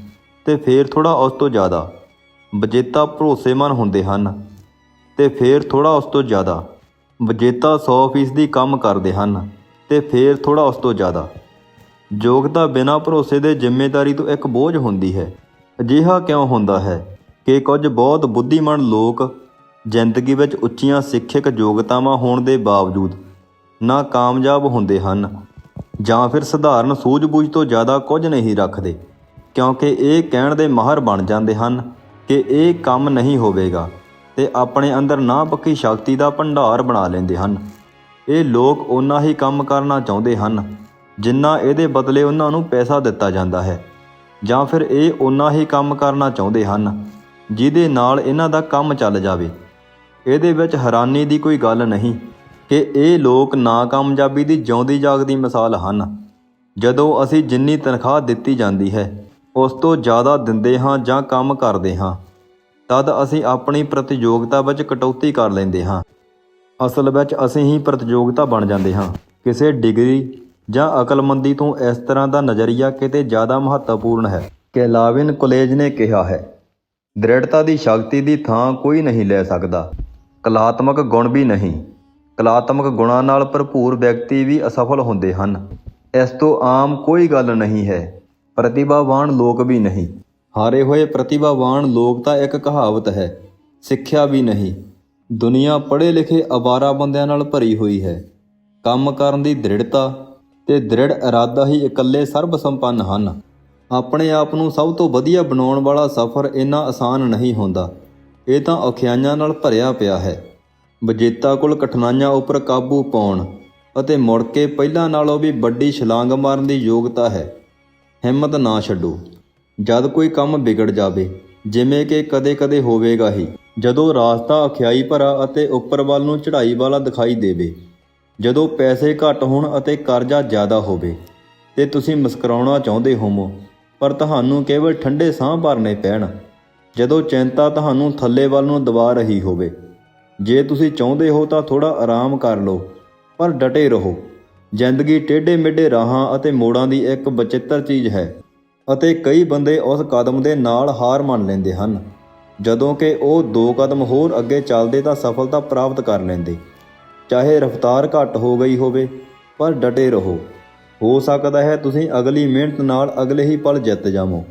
ਤੇ ਫਿਰ ਥੋੜ੍ਹਾ ਉਸ ਤੋਂ ਜ਼ਿਆਦਾ। ਵਿਜੇਤਾ ਭਰੋਸੇਮੰਦ ਹੁੰਦੇ ਹਨ, ਤੇ ਫਿਰ ਥੋੜ੍ਹਾ ਉਸ ਤੋਂ ਜ਼ਿਆਦਾ। ਵਿਜੇਤਾ 100% ਕੰਮ ਕਰਦੇ ਹਨ, ਤੇ ਫਿਰ ਥੋੜ੍ਹਾ ਉਸ ਤੋਂ ਜ਼ਿਆਦਾ। ਯੋਗਤਾ ਬਿਨਾਂ ਭਰੋਸੇ ਦੇ ਜ਼ਿੰਮੇਵਾਰੀ ਤੋਂ ਇੱਕ ਬੋਝ ਹੁੰਦੀ ਹੈ। ਅਜਿਹਾ ਕਿਉਂ ਹੁੰਦਾ ਹੈ ਕਿ ਕੁਝ ਬਹੁਤ ਬੁੱਧੀਮਾਨ ਲੋਕ ਜ਼ਿੰਦਗੀ ਵਿੱਚ ਉੱਚੀਆਂ ਸਿੱਖਿਅਕ ਯੋਗਤਾਵਾਂ ਹੋਣ ਦੇ ਬਾਵਜੂਦ ਨਾ ਕਾਮਯਾਬ ਹੁੰਦੇ ਹਨ, ਜਾਂ ਫਿਰ ਸਧਾਰਨ ਸੂਝ-ਬੂਝ ਤੋਂ ਜ਼ਿਆਦਾ ਕੁਝ ਨਹੀਂ ਰੱਖਦੇ, ਕਿਉਂਕਿ ਇਹ ਕਹਿਣ ਦੇ ਮਾਹਰ ਬਣ ਜਾਂਦੇ ਹਨ ਕਿ ਇਹ ਕੰਮ ਨਹੀਂ ਹੋਵੇਗਾ, ਤੇ ਆਪਣੇ ਅੰਦਰ ਨਾ ਪੱਕੀ ਸ਼ਕਤੀ ਦਾ ਭੰਡਾਰ ਬਣਾ ਲੈਂਦੇ ਹਨ। ਇਹ ਲੋਕ ਓਨਾ ਹੀ ਕੰਮ ਕਰਨਾ ਚਾਹੁੰਦੇ ਹਨ ਜਿੰਨਾ ਇਹਦੇ ਬਦਲੇ ਉਹਨਾਂ ਨੂੰ ਪੈਸਾ ਦਿੱਤਾ ਜਾਂਦਾ ਹੈ, ਜਾਂ ਫਿਰ ਇਹ ਓਨਾ ਹੀ ਕੰਮ ਕਰਨਾ ਚਾਹੁੰਦੇ ਹਨ ਜਿਹਦੇ ਨਾਲ ਇਹਨਾਂ ਦਾ ਕੰਮ ਚੱਲ ਜਾਵੇ। ਇਹਦੇ ਵਿੱਚ ਹੈਰਾਨੀ ਦੀ ਕੋਈ ਗੱਲ ਨਹੀਂ ਕਿ ਇਹ ਲੋਕ ਨਾਕਾਮਯਾਬੀ ਦੀ ਜਿਉਂਦੀ ਜਾਗਦੀ ਮਿਸਾਲ ਹਨ। ਜਦੋਂ ਅਸੀਂ ਜਿੰਨੀ ਤਨਖਾਹ ਦਿੱਤੀ ਜਾਂਦੀ ਹੈ ਉਸ ਤੋਂ ਜ਼ਿਆਦਾ ਦਿੰਦੇ ਹਾਂ ਜਾਂ ਕੰਮ ਕਰਦੇ ਹਾਂ, ਤਦ ਅਸੀਂ ਆਪਣੀ ਪ੍ਰਤੀਯੋਗਤਾ ਵਿੱਚ ਕਟੌਤੀ ਕਰ ਲੈਂਦੇ ਹਾਂ। ਅਸਲ ਵਿੱਚ ਅਸੀਂ ਹੀ ਪ੍ਰਤੀਯੋਗਤਾ ਬਣ ਜਾਂਦੇ ਹਾਂ। ਕਿਸੇ ਡਿਗਰੀ ਜਾਂ ਅਕਲਮੰਦੀ ਤੋਂ ਇਸ ਤਰ੍ਹਾਂ ਦਾ ਨਜ਼ਰੀਆ ਕਿਤੇ ਜ਼ਿਆਦਾ ਮਹੱਤਵਪੂਰਨ ਹੈ। ਕੈਲਾਵਿਨ ਕੋਲੇਜ ਨੇ ਕਿਹਾ ਹੈ, ਦ੍ਰਿੜਤਾ ਦੀ ਸ਼ਕਤੀ ਦੀ ਥਾਂ ਕੋਈ ਨਹੀਂ ਲੈ ਸਕਦਾ, ਕਲਾਤਮਕ ਗੁਣ ਵੀ ਨਹੀਂ। ਕਲਾਤਮਕ ਗੁਣਾਂ ਨਾਲ ਭਰਪੂਰ ਵਿਅਕਤੀ ਵੀ ਅਸਫਲ ਹੁੰਦੇ ਹਨ। ਇਸ ਤੋਂ ਆਮ ਕੋਈ ਗੱਲ ਨਹੀਂ ਹੈ। ਪ੍ਰਤਿਭਾਵਾਨ ਲੋਕ ਵੀ ਨਹੀਂ। ਹਾਰੇ ਹੋਏ ਪ੍ਰਤਿਭਾਵਾਨ ਲੋਕ ਤਾਂ ਇੱਕ ਕਹਾਵਤ ਹੈ, ਸਿੱਖਿਆ ਵੀ ਨਹੀਂ। ਦੁਨੀਆ ਪੜ੍ਹੇ ਲਿਖੇ ਅਵਾਰਾ ਬੰਦਿਆਂ ਨਾਲ ਭਰੀ ਹੋਈ ਹੈ। ਕੰਮ ਕਰਨ ਦੀ ਦ੍ਰਿੜਤਾ ਤੇ ਦ੍ਰਿੜ ਇਰਾਦਾ ਹੀ ਇਕੱਲੇ ਸਰਬ ਸੰਪੰਨ ਹਨ। ਆਪਣੇ ਆਪ ਨੂੰ ਸਭ ਤੋਂ ਵਧੀਆ ਬਣਾਉਣ ਵਾਲਾ ਸਫ਼ਰ ਇੰਨਾ ਆਸਾਨ ਨਹੀਂ ਹੁੰਦਾ। ਇਹ ਤਾਂ ਔਖਿਆਈਆਂ ਨਾਲ ਭਰਿਆ ਪਿਆ ਹੈ। ਵਿਜੇਤਾ ਕੋਲ ਕਠਿਨਾਈਆਂ ਉੱਪਰ ਕਾਬੂ ਪਾਉਣ ਅਤੇ ਮੁੜ ਕੇ ਪਹਿਲਾਂ ਨਾਲੋਂ ਵੀ ਵੱਡੀ ਛਲਾਂਗ ਮਾਰਨ ਦੀ ਯੋਗਤਾ ਹੈ। ਹਿੰਮਤ ਨਾ ਛੱਡੋ। ਜਦ ਕੋਈ ਕੰਮ ਵਿਗੜ ਜਾਵੇ, ਜਿਵੇਂ ਕਿ ਕਦੇ-ਕਦੇ ਹੋਵੇਗਾ ਹੀ, ਜਦੋਂ ਰਾਸਤਾ ਔਖਿਆਈ ਭਰਾ ਅਤੇ ਉੱਪਰ ਵੱਲ ਨੂੰ ਚੜ੍ਹਾਈ ਵਾਲਾ ਦਿਖਾਈ ਦੇਵੇ, ਜਦੋਂ ਪੈਸੇ ਘੱਟ ਹੋਣ ਅਤੇ ਕਰਜ਼ਾ ਜ਼ਿਆਦਾ ਹੋਵੇ ਤੇ ਤੁਸੀਂ ਮੁਸਕਰਾਉਣਾ ਚਾਹੁੰਦੇ ਹੋਵੋ ਪਰ ਤੁਹਾਨੂੰ ਕੇਵਲ ਠੰਡੇ ਸਾਹ ਭਰਨੇ ਪੈਣ, ਜਦੋਂ ਚਿੰਤਾ ਤੁਹਾਨੂੰ ਥੱਲੇ ਵੱਲ ਨੂੰ ਦਬਾ ਰਹੀ ਹੋਵੇ। ਜੇ ਤੁਸੀਂ ਚਾਹੁੰਦੇ ਹੋ ਤਾਂ ਥੋੜ੍ਹਾ ਆਰਾਮ ਕਰ ਲਓ, ਪਰ ਡਟੇ ਰਹੋ। ਜ਼ਿੰਦਗੀ ਟੇਢੇ-ਮੇਢੇ ਰਾਹਾਂ ਅਤੇ ਮੋੜਾਂ ਦੀ ਇੱਕ ਵਚਿੱਤਰ ਚੀਜ਼ ਹੈ ਅਤੇ ਕਈ ਬੰਦੇ ਉਸ ਕਦਮ ਦੇ ਨਾਲ ਹਾਰ ਮੰਨ ਲੈਂਦੇ ਹਨ, ਜਦੋਂ ਕਿ ਉਹ 2 ਕਦਮ ਹੋਰ ਅੱਗੇ ਚੱਲਦੇ ਤਾਂ ਸਫਲਤਾ ਪ੍ਰਾਪਤ ਕਰ ਲੈਂਦੇ। ਚਾਹੇ ਰਫ਼ਤਾਰ ਘੱਟ ਹੋ ਗਈ ਹੋਵੇ, ਪਰ ਡਟੇ ਰਹੋ। ਹੋ ਸਕਦਾ ਹੈ ਤੁਸੀਂ ਅਗਲੀ ਮਿਹਨਤ ਨਾਲ ਅਗਲੇ ਹੀ ਪਲ ਜਿੱਤ ਜਾਵੋ।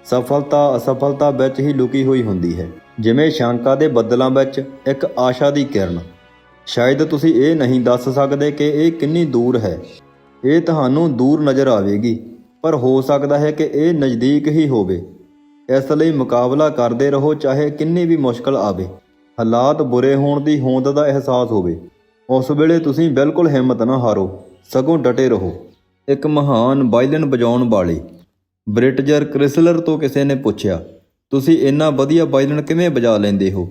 ਸਫਲਤਾ ਅਸਫਲਤਾ ਵਿੱਚ ਹੀ ਲੁਕੀ ਹੋਈ ਹੁੰਦੀ ਹੈ, ਜਿਵੇਂ ਸ਼ੰਕਾ ਦੇ ਬੱਦਲਾਂ ਵਿੱਚ ਇੱਕ ਆਸ਼ਾ ਦੀ ਕਿਰਨ। ਸ਼ਾਇਦ ਤੁਸੀਂ ਇਹ ਨਹੀਂ ਦੱਸ ਸਕਦੇ ਕਿ ਇਹ ਕਿੰਨੀ ਦੂਰ ਹੈ। ਇਹ ਤੁਹਾਨੂੰ ਦੂਰ ਨਜ਼ਰ ਆਵੇਗੀ, ਪਰ ਹੋ ਸਕਦਾ ਹੈ ਕਿ ਇਹ ਨਜ਼ਦੀਕ ਹੀ ਹੋਵੇ। ਇਸ ਲਈ ਮੁਕਾਬਲਾ ਕਰਦੇ ਰਹੋ, ਚਾਹੇ ਕਿੰਨੀ ਵੀ ਮੁਸ਼ਕਲ ਆਵੇ। ਹਾਲਾਤ ਬੁਰੇ ਹੋਣ ਦੀ ਹੋਂਦ ਦਾ ਅਹਿਸਾਸ ਹੋਵੇ, ਉਸ ਵੇਲੇ ਤੁਸੀਂ ਬਿਲਕੁਲ ਹਿੰਮਤ ਨਾ ਹਾਰੋ, ਸਗੋਂ ਡਟੇ ਰਹੋ। ਇੱਕ ਮਹਾਨ ਵਾਇਲਨ ਵਜਾਉਣ ਵਾਲੇ ਬ੍ਰਿਟਜਰ ਕ੍ਰਿਸਲਰ ਤੋਂ ਕਿਸੇ ਨੇ ਪੁੱਛਿਆ, ਤੁਸੀਂ ਇੰਨਾ ਵਧੀਆ ਵਾਇਲਨ ਕਿਵੇਂ ਵਜਾ ਲੈਂਦੇ ਹੋ?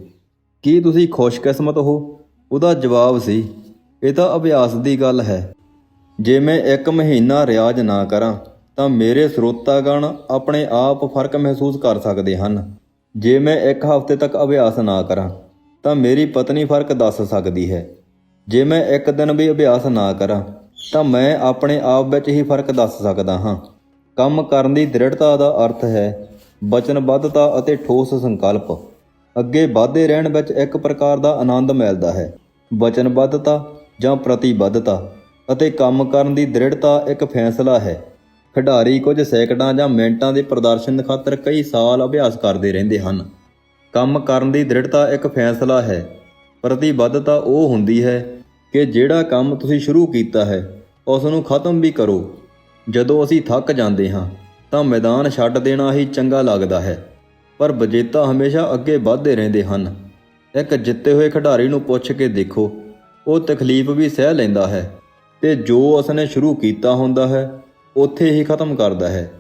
ਕੀ ਤੁਸੀਂ ਖੁਸ਼ਕਿਸਮਤ ਹੋ? ਉਹਦਾ ਜਵਾਬ ਸੀ, ਇਹ ਤਾਂ ਅਭਿਆਸ ਦੀ ਗੱਲ ਹੈ। ਜੇ ਮੈਂ 1 ਮਹੀਨਾ ਰਿਆਜ਼ ਨਾ ਕਰਾਂ ਤਾਂ ਮੇਰੇ ਸਰੋਤਾਗਣ ਆਪਣੇ ਆਪ ਫਰਕ ਮਹਿਸੂਸ ਕਰ ਸਕਦੇ ਹਨ। ਜੇ ਮੈਂ 1 ਹਫ਼ਤੇ ਤੱਕ ਅਭਿਆਸ ਨਾ ਕਰਾਂ ਤਾਂ ਮੇਰੀ ਪਤਨੀ ਫਰਕ ਦੱਸ ਸਕਦੀ ਹੈ। ਜੇ ਮੈਂ 1 ਦਿਨ ਵੀ ਅਭਿਆਸ ਨਾ ਕਰਾਂ ਤਾਂ ਮੈਂ ਆਪਣੇ ਆਪ ਵਿੱਚ ਹੀ ਫਰਕ ਦੱਸ ਸਕਦਾ ਹਾਂ। ਕੰਮ ਕਰਨ ਦੀ ਦ੍ਰਿੜਤਾ ਦਾ ਅਰਥ ਹੈ ਵਚਨਬੱਧਤਾ ਅਤੇ ਠੋਸ ਸੰਕਲਪ। ਅੱਗੇ ਵਧਦੇ ਰਹਿਣ ਵਿੱਚ ਇੱਕ ਪ੍ਰਕਾਰ ਦਾ ਆਨੰਦ ਮਿਲਦਾ ਹੈ। ਵਚਨਬੱਧਤਾ ਜਾਂ ਪ੍ਰਤੀਬੱਧਤਾ ਅਤੇ ਕੰਮ ਕਰਨ ਦੀ ਦ੍ਰਿੜਤਾ ਇੱਕ ਫੈਸਲਾ ਹੈ। ਖਿਡਾਰੀ ਕੁਝ ਸੈਕਿੰਡਾਂ ਜਾਂ ਮਿੰਟਾਂ ਦੇ ਪ੍ਰਦਰਸ਼ਨ ਖਾਤਰ ਕਈ ਸਾਲ ਅਭਿਆਸ ਕਰਦੇ ਰਹਿੰਦੇ ਹਨ। ਕੰਮ ਕਰਨ ਦੀ ਦ੍ਰਿੜਤਾ ਇੱਕ ਫੈਸਲਾ ਹੈ। ਪ੍ਰਤੀਬੱਧਤਾ ਉਹ ਹੁੰਦੀ ਹੈ ਕਿ ਜਿਹੜਾ ਕੰਮ ਤੁਸੀਂ ਸ਼ੁਰੂ ਕੀਤਾ ਹੈ ਉਸ ਨੂੰ ਖਤਮ ਵੀ ਕਰੋ। ਜਦੋਂ ਅਸੀਂ ਥੱਕ ਜਾਂਦੇ ਹਾਂ ਤਾਂ ਮੈਦਾਨ ਛੱਡ ਦੇਣਾ ਹੀ ਚੰਗਾ ਲੱਗਦਾ ਹੈ, ਪਰ ਵਿਜੇਤਾ ਹਮੇਸ਼ਾ ਅੱਗੇ ਵਧਦੇ ਰਹਿੰਦੇ ਹਨ। ਇੱਕ ਜਿੱਤੇ ਹੋਏ ਖਿਡਾਰੀ ਨੂੰ ਪੁੱਛ ਕੇ ਦੇਖੋ, ਉਹ ਤਕਲੀਫ ਵੀ ਸਹਿ ਲੈਂਦਾ ਹੈ ਤੇ ਜੋ ਉਸਨੇ ਸ਼ੁਰੂ ਕੀਤਾ ਹੁੰਦਾ ਹੈ ਉੱਥੇ ਹੀ ਖਤਮ ਕਰਦਾ ਹੈ।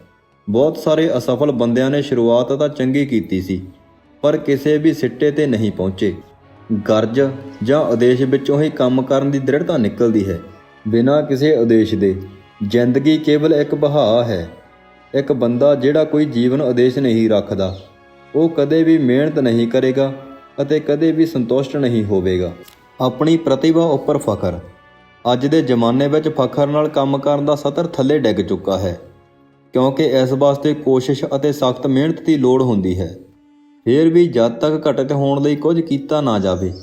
ਬਹੁਤ ਸਾਰੇ ਅਸਫਲ ਬੰਦਿਆਂ ਨੇ ਸ਼ੁਰੂਆਤ ਤਾਂ ਚੰਗੀ ਕੀਤੀ ਸੀ, ਪਰ ਕਿਸੇ ਵੀ ਸਿੱਟੇ ਤੇ ਨਹੀਂ ਪਹੁੰਚੇ। ਗਰਜ ਜਾਂ ਉਦੇਸ਼ ਵਿੱਚੋਂ ਹੀ ਕੰਮ ਕਰਨ ਦੀ ਦ੍ਰਿੜਤਾ ਨਿਕਲਦੀ ਹੈ। ਬਿਨਾਂ ਕਿਸੇ ਉਦੇਸ਼ ਦੇ ਜ਼ਿੰਦਗੀ ਕੇਵਲ ਇੱਕ ਵਹਾਅ ਹੈ। ਇੱਕ ਬੰਦਾ ਜਿਹੜਾ ਕੋਈ ਜੀਵਨ ਉਦੇਸ਼ ਨਹੀਂ ਰੱਖਦਾ, ਉਹ ਕਦੇ ਵੀ ਮਿਹਨਤ ਨਹੀਂ ਕਰੇਗਾ ਅਤੇ ਕਦੇ ਵੀ ਸੰਤੁਸ਼ਟ ਨਹੀਂ ਹੋਵੇਗਾ। ਆਪਣੀ ਪ੍ਰਤਿਭਾ ਉੱਪਰ ਫਖਰ। ਅੱਜ ਦੇ ਜ਼ਮਾਨੇ ਵਿੱਚ ਫਖਰ ਨਾਲ ਕੰਮ ਕਰਨ ਦਾ ਸਤਰ ਥੱਲੇ ਡਿੱਗ ਚੁੱਕਾ ਹੈ, ਕਿਉਂਕਿ ਇਸ ਵਾਸਤੇ ਕੋਸ਼ਿਸ਼ ਅਤੇ ਸਖਤ ਮਿਹਨਤ ਦੀ ਲੋੜ ਹੁੰਦੀ ਹੈ। ਫਿਰ ਵੀ ਜਦ ਤੱਕ ਘਟਿਤ ਹੋਣ ਲਈ ਕੁਝ ਕੀਤਾ ਨਾ ਜਾਵੇ,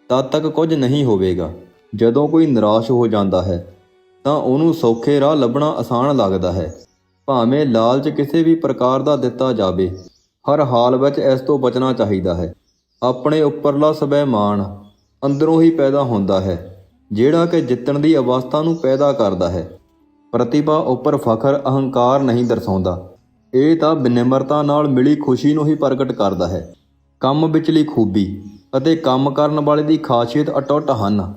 ਤਦ ਤੱਕ ਕੁਝ ਨਹੀਂ ਹੋਵੇਗਾ। ਜਦੋਂ ਕੋਈ ਨਿਰਾਸ਼ ਹੋ ਜਾਂਦਾ ਹੈ ਤਾਂ ਉਹਨੂੰ ਸੌਖੇ ਰਾਹ ਲੱਭਣਾ ਆਸਾਨ ਲੱਗਦਾ ਹੈ। ਭਾਵੇਂ ਲਾਲਚ ਕਿਸੇ ਵੀ ਪ੍ਰਕਾਰ ਦਾ ਦਿੱਤਾ ਜਾਵੇ, ਹਰ ਹਾਲ ਵਿੱਚ ਇਸ ਤੋਂ ਬਚਣਾ ਚਾਹੀਦਾ ਹੈ। ਆਪਣੇ ਉੱਪਰਲਾ ਸਵੈਮਾਨ ਅੰਦਰੋਂ ਹੀ ਪੈਦਾ ਹੁੰਦਾ ਹੈ, ਜਿਹੜਾ ਕਿ ਜਿੱਤਣ ਦੀ ਅਵਸਥਾ ਨੂੰ ਪੈਦਾ ਕਰਦਾ ਹੈ। ਪ੍ਰਤਿਭਾ ਉੱਪਰ ਫਖਰ ਅਹੰਕਾਰ ਨਹੀਂ ਦਰਸਾਉਂਦਾ, ਇਹ ਤਾਂ ਬੇਨਿਮਰਤਾ ਨਾਲ ਮਿਲੀ ਖੁਸ਼ੀ ਨੂੰ ਹੀ ਪ੍ਰਗਟ ਕਰਦਾ ਹੈ। ਕੰਮ ਵਿਚਲੀ ਖੂਬੀ ਅਤੇ ਕੰਮ ਕਰਨ ਵਾਲੇ ਦੀ ਖਾਸੀਅਤ ਅਟੁੱਟ ਹਨ।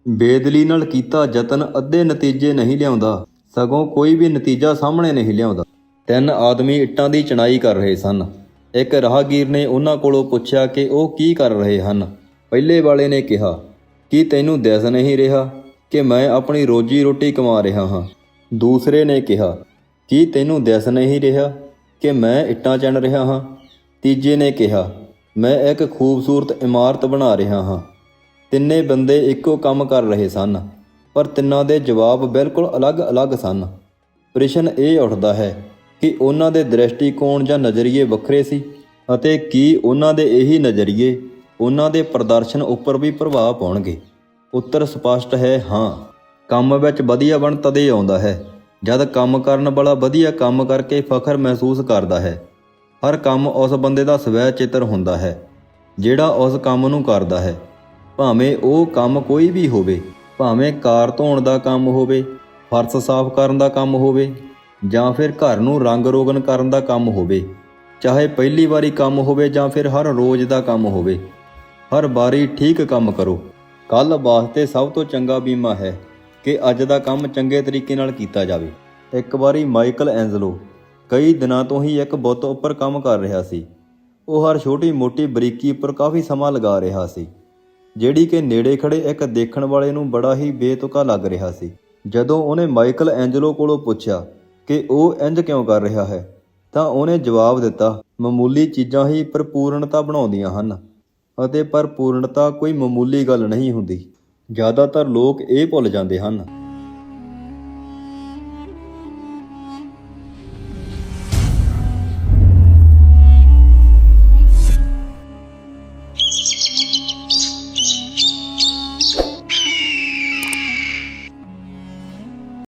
ਬੇਦਿਲੀ ਨਾਲ ਕੀਤਾ ਯਤਨ ਅੱਧੇ ਨਤੀਜੇ ਨਹੀਂ ਲਿਆਉਂਦਾ, ਸਗੋਂ ਕੋਈ ਵੀ ਨਤੀਜਾ ਸਾਹਮਣੇ ਨਹੀਂ ਲਿਆਉਂਦਾ। 3 ਆਦਮੀ ਇੱਟਾਂ ਦੀ ਚਿਣਾਈ ਕਰ ਰਹੇ ਸਨ। ਇੱਕ ਰਾਹਗੀਰ ਨੇ ਉਹਨਾਂ ਕੋਲੋਂ ਪੁੱਛਿਆ ਕਿ ਉਹ ਕੀ ਕਰ ਰਹੇ ਹਨ। ਪਹਿਲੇ ਵਾਲੇ ਨੇ ਕਿਹਾ, ਕੀ ਤੈਨੂੰ ਦਿਸ ਨਹੀਂ ਰਿਹਾ ਕਿ ਮੈਂ ਆਪਣੀ ਰੋਜੀ ਰੋਟੀ ਕਮਾ ਰਿਹਾ ਹਾਂ? ਦੂਸਰੇ ਨੇ ਕਿਹਾ, ਕੀ ਤੈਨੂੰ ਦਿਸ ਨਹੀਂ ਰਿਹਾ ਕਿ ਮੈਂ ਇੱਟਾਂ ਚਿਣ ਰਿਹਾ ਹਾਂ? ਤੀਜੇ ਨੇ ਕਿਹਾ, ਮੈਂ ਇੱਕ ਖੂਬਸੂਰਤ ਇਮਾਰਤ ਬਣਾ ਰਿਹਾ ਹਾਂ। ਤਿੰਨੇ ਬੰਦੇ ਇੱਕੋ ਕੰਮ ਕਰ ਰਹੇ ਸਨ, ਪਰ ਤਿੰਨਾਂ ਦੇ ਜਵਾਬ ਬਿਲਕੁਲ ਅਲੱਗ-ਅਲੱਗ ਸਨ। ਪ੍ਰਸ਼ਨ ਇਹ ਉੱਠਦਾ ਹੈ ਕਿ ਉਹਨਾਂ ਦੇ ਦ੍ਰਿਸ਼ਟੀਕੋਣ ਜਾਂ ਨਜ਼ਰੀਏ ਵੱਖਰੇ ਸੀ, ਅਤੇ ਕੀ ਉਹਨਾਂ ਦੇ ਇਹੀ ਨਜ਼ਰੀਏ ਉਹਨਾਂ ਦੇ ਪ੍ਰਦਰਸ਼ਨ ਉੱਪਰ ਵੀ ਪ੍ਰਭਾਵ ਪਾਉਣਗੇ? ਉੱਤਰ ਸਪਸ਼ਟ ਹੈ, ਹਾਂ। ਕੰਮ ਵਿੱਚ ਵਧੀਆ ਬਣ ਤਦੇ ਆਉਂਦਾ ਹੈ ਜਦ ਕੰਮ ਕਰਨ ਵਾਲਾ ਵਧੀਆ ਕੰਮ ਕਰਕੇ ਫਖਰ ਮਹਿਸੂਸ ਕਰਦਾ ਹੈ। ਹਰ ਕੰਮ ਉਸ ਬੰਦੇ ਦਾ ਸਵੈ ਚਿੱਤਰ ਹੁੰਦਾ ਹੈ ਜਿਹੜਾ ਉਸ ਕੰਮ ਨੂੰ ਕਰਦਾ ਹੈ, ਭਾਵੇਂ ਉਹ ਕੰਮ ਕੋਈ ਵੀ ਹੋਵੇ। ਭਾਵੇਂ ਕਾਰ ਧੋਣ ਦਾ ਕੰਮ ਹੋਵੇ, ਫਰਸ਼ ਸਾਫ਼ ਕਰਨ ਦਾ ਕੰਮ ਹੋਵੇ, ਜਾਂ ਫਿਰ ਘਰ ਨੂੰ ਰੰਗ ਰੋਗਨ ਕਰਨ ਦਾ ਕੰਮ ਹੋਵੇ। ਚਾਹੇ ਪਹਿਲੀ ਵਾਰੀ ਕੰਮ ਹੋਵੇ ਜਾਂ ਫਿਰ ਹਰ ਰੋਜ਼ ਦਾ ਕੰਮ ਹੋਵੇ, ਹਰ ਵਾਰੀ ਠੀਕ ਕੰਮ ਕਰੋ। ਕੱਲ੍ਹ ਵਾਸਤੇ ਸਭ ਤੋਂ ਚੰਗਾ ਬੀਮਾ ਹੈ ਕਿ ਅੱਜ ਦਾ ਕੰਮ ਚੰਗੇ ਤਰੀਕੇ ਨਾਲ ਕੀਤਾ ਜਾਵੇ। ਇੱਕ ਵਾਰੀ ਮਾਈਕਲ ਐਂਜਲੋ ਕਈ ਦਿਨਾਂ ਤੋਂ ਹੀ ਇੱਕ ਬੁੱਤ ਉੱਪਰ ਕੰਮ ਕਰ ਰਿਹਾ ਸੀ। ਉਹ ਹਰ ਛੋਟੀ ਮੋਟੀ ਬਰੀਕੀ ਉੱਪਰ ਕਾਫੀ ਸਮਾਂ ਲਗਾ ਰਿਹਾ ਸੀ, ਜਿਹੜੀ ਕਿ ਨੇੜੇ ਖੜੇ ਇੱਕ ਦੇਖਣ ਵਾਲੇ ਨੂੰ ਬੜਾ ਹੀ ਬੇਤੁਕਾ ਲੱਗ ਰਿਹਾ ਸੀ। ਜਦੋਂ ਉਹਨੇ ਮਾਈਕਲ ਐਂਜਲੋ ਕੋਲੋਂ ਪੁੱਛਿਆ ਕਿ ਉਹ ਇੰਜ ਕਿਉਂ ਕਰ ਰਿਹਾ ਹੈ, ਤਾਂ ਉਹਨੇ ਜਵਾਬ ਦਿੱਤਾ, ਮਾਮੂਲੀ ਚੀਜ਼ਾਂ ਹੀ ਭਰਪੂਰਨਤਾ ਬਣਾਉਂਦੀਆਂ ਹਨ ਅਤੇ ਭਰਪੂਰਨਤਾ ਕੋਈ ਮਾਮੂਲੀ ਗੱਲ ਨਹੀਂ ਹੁੰਦੀ। ਜ਼ਿਆਦਾਤਰ ਲੋਕ ਇਹ ਭੁੱਲ ਜਾਂਦੇ ਹਨ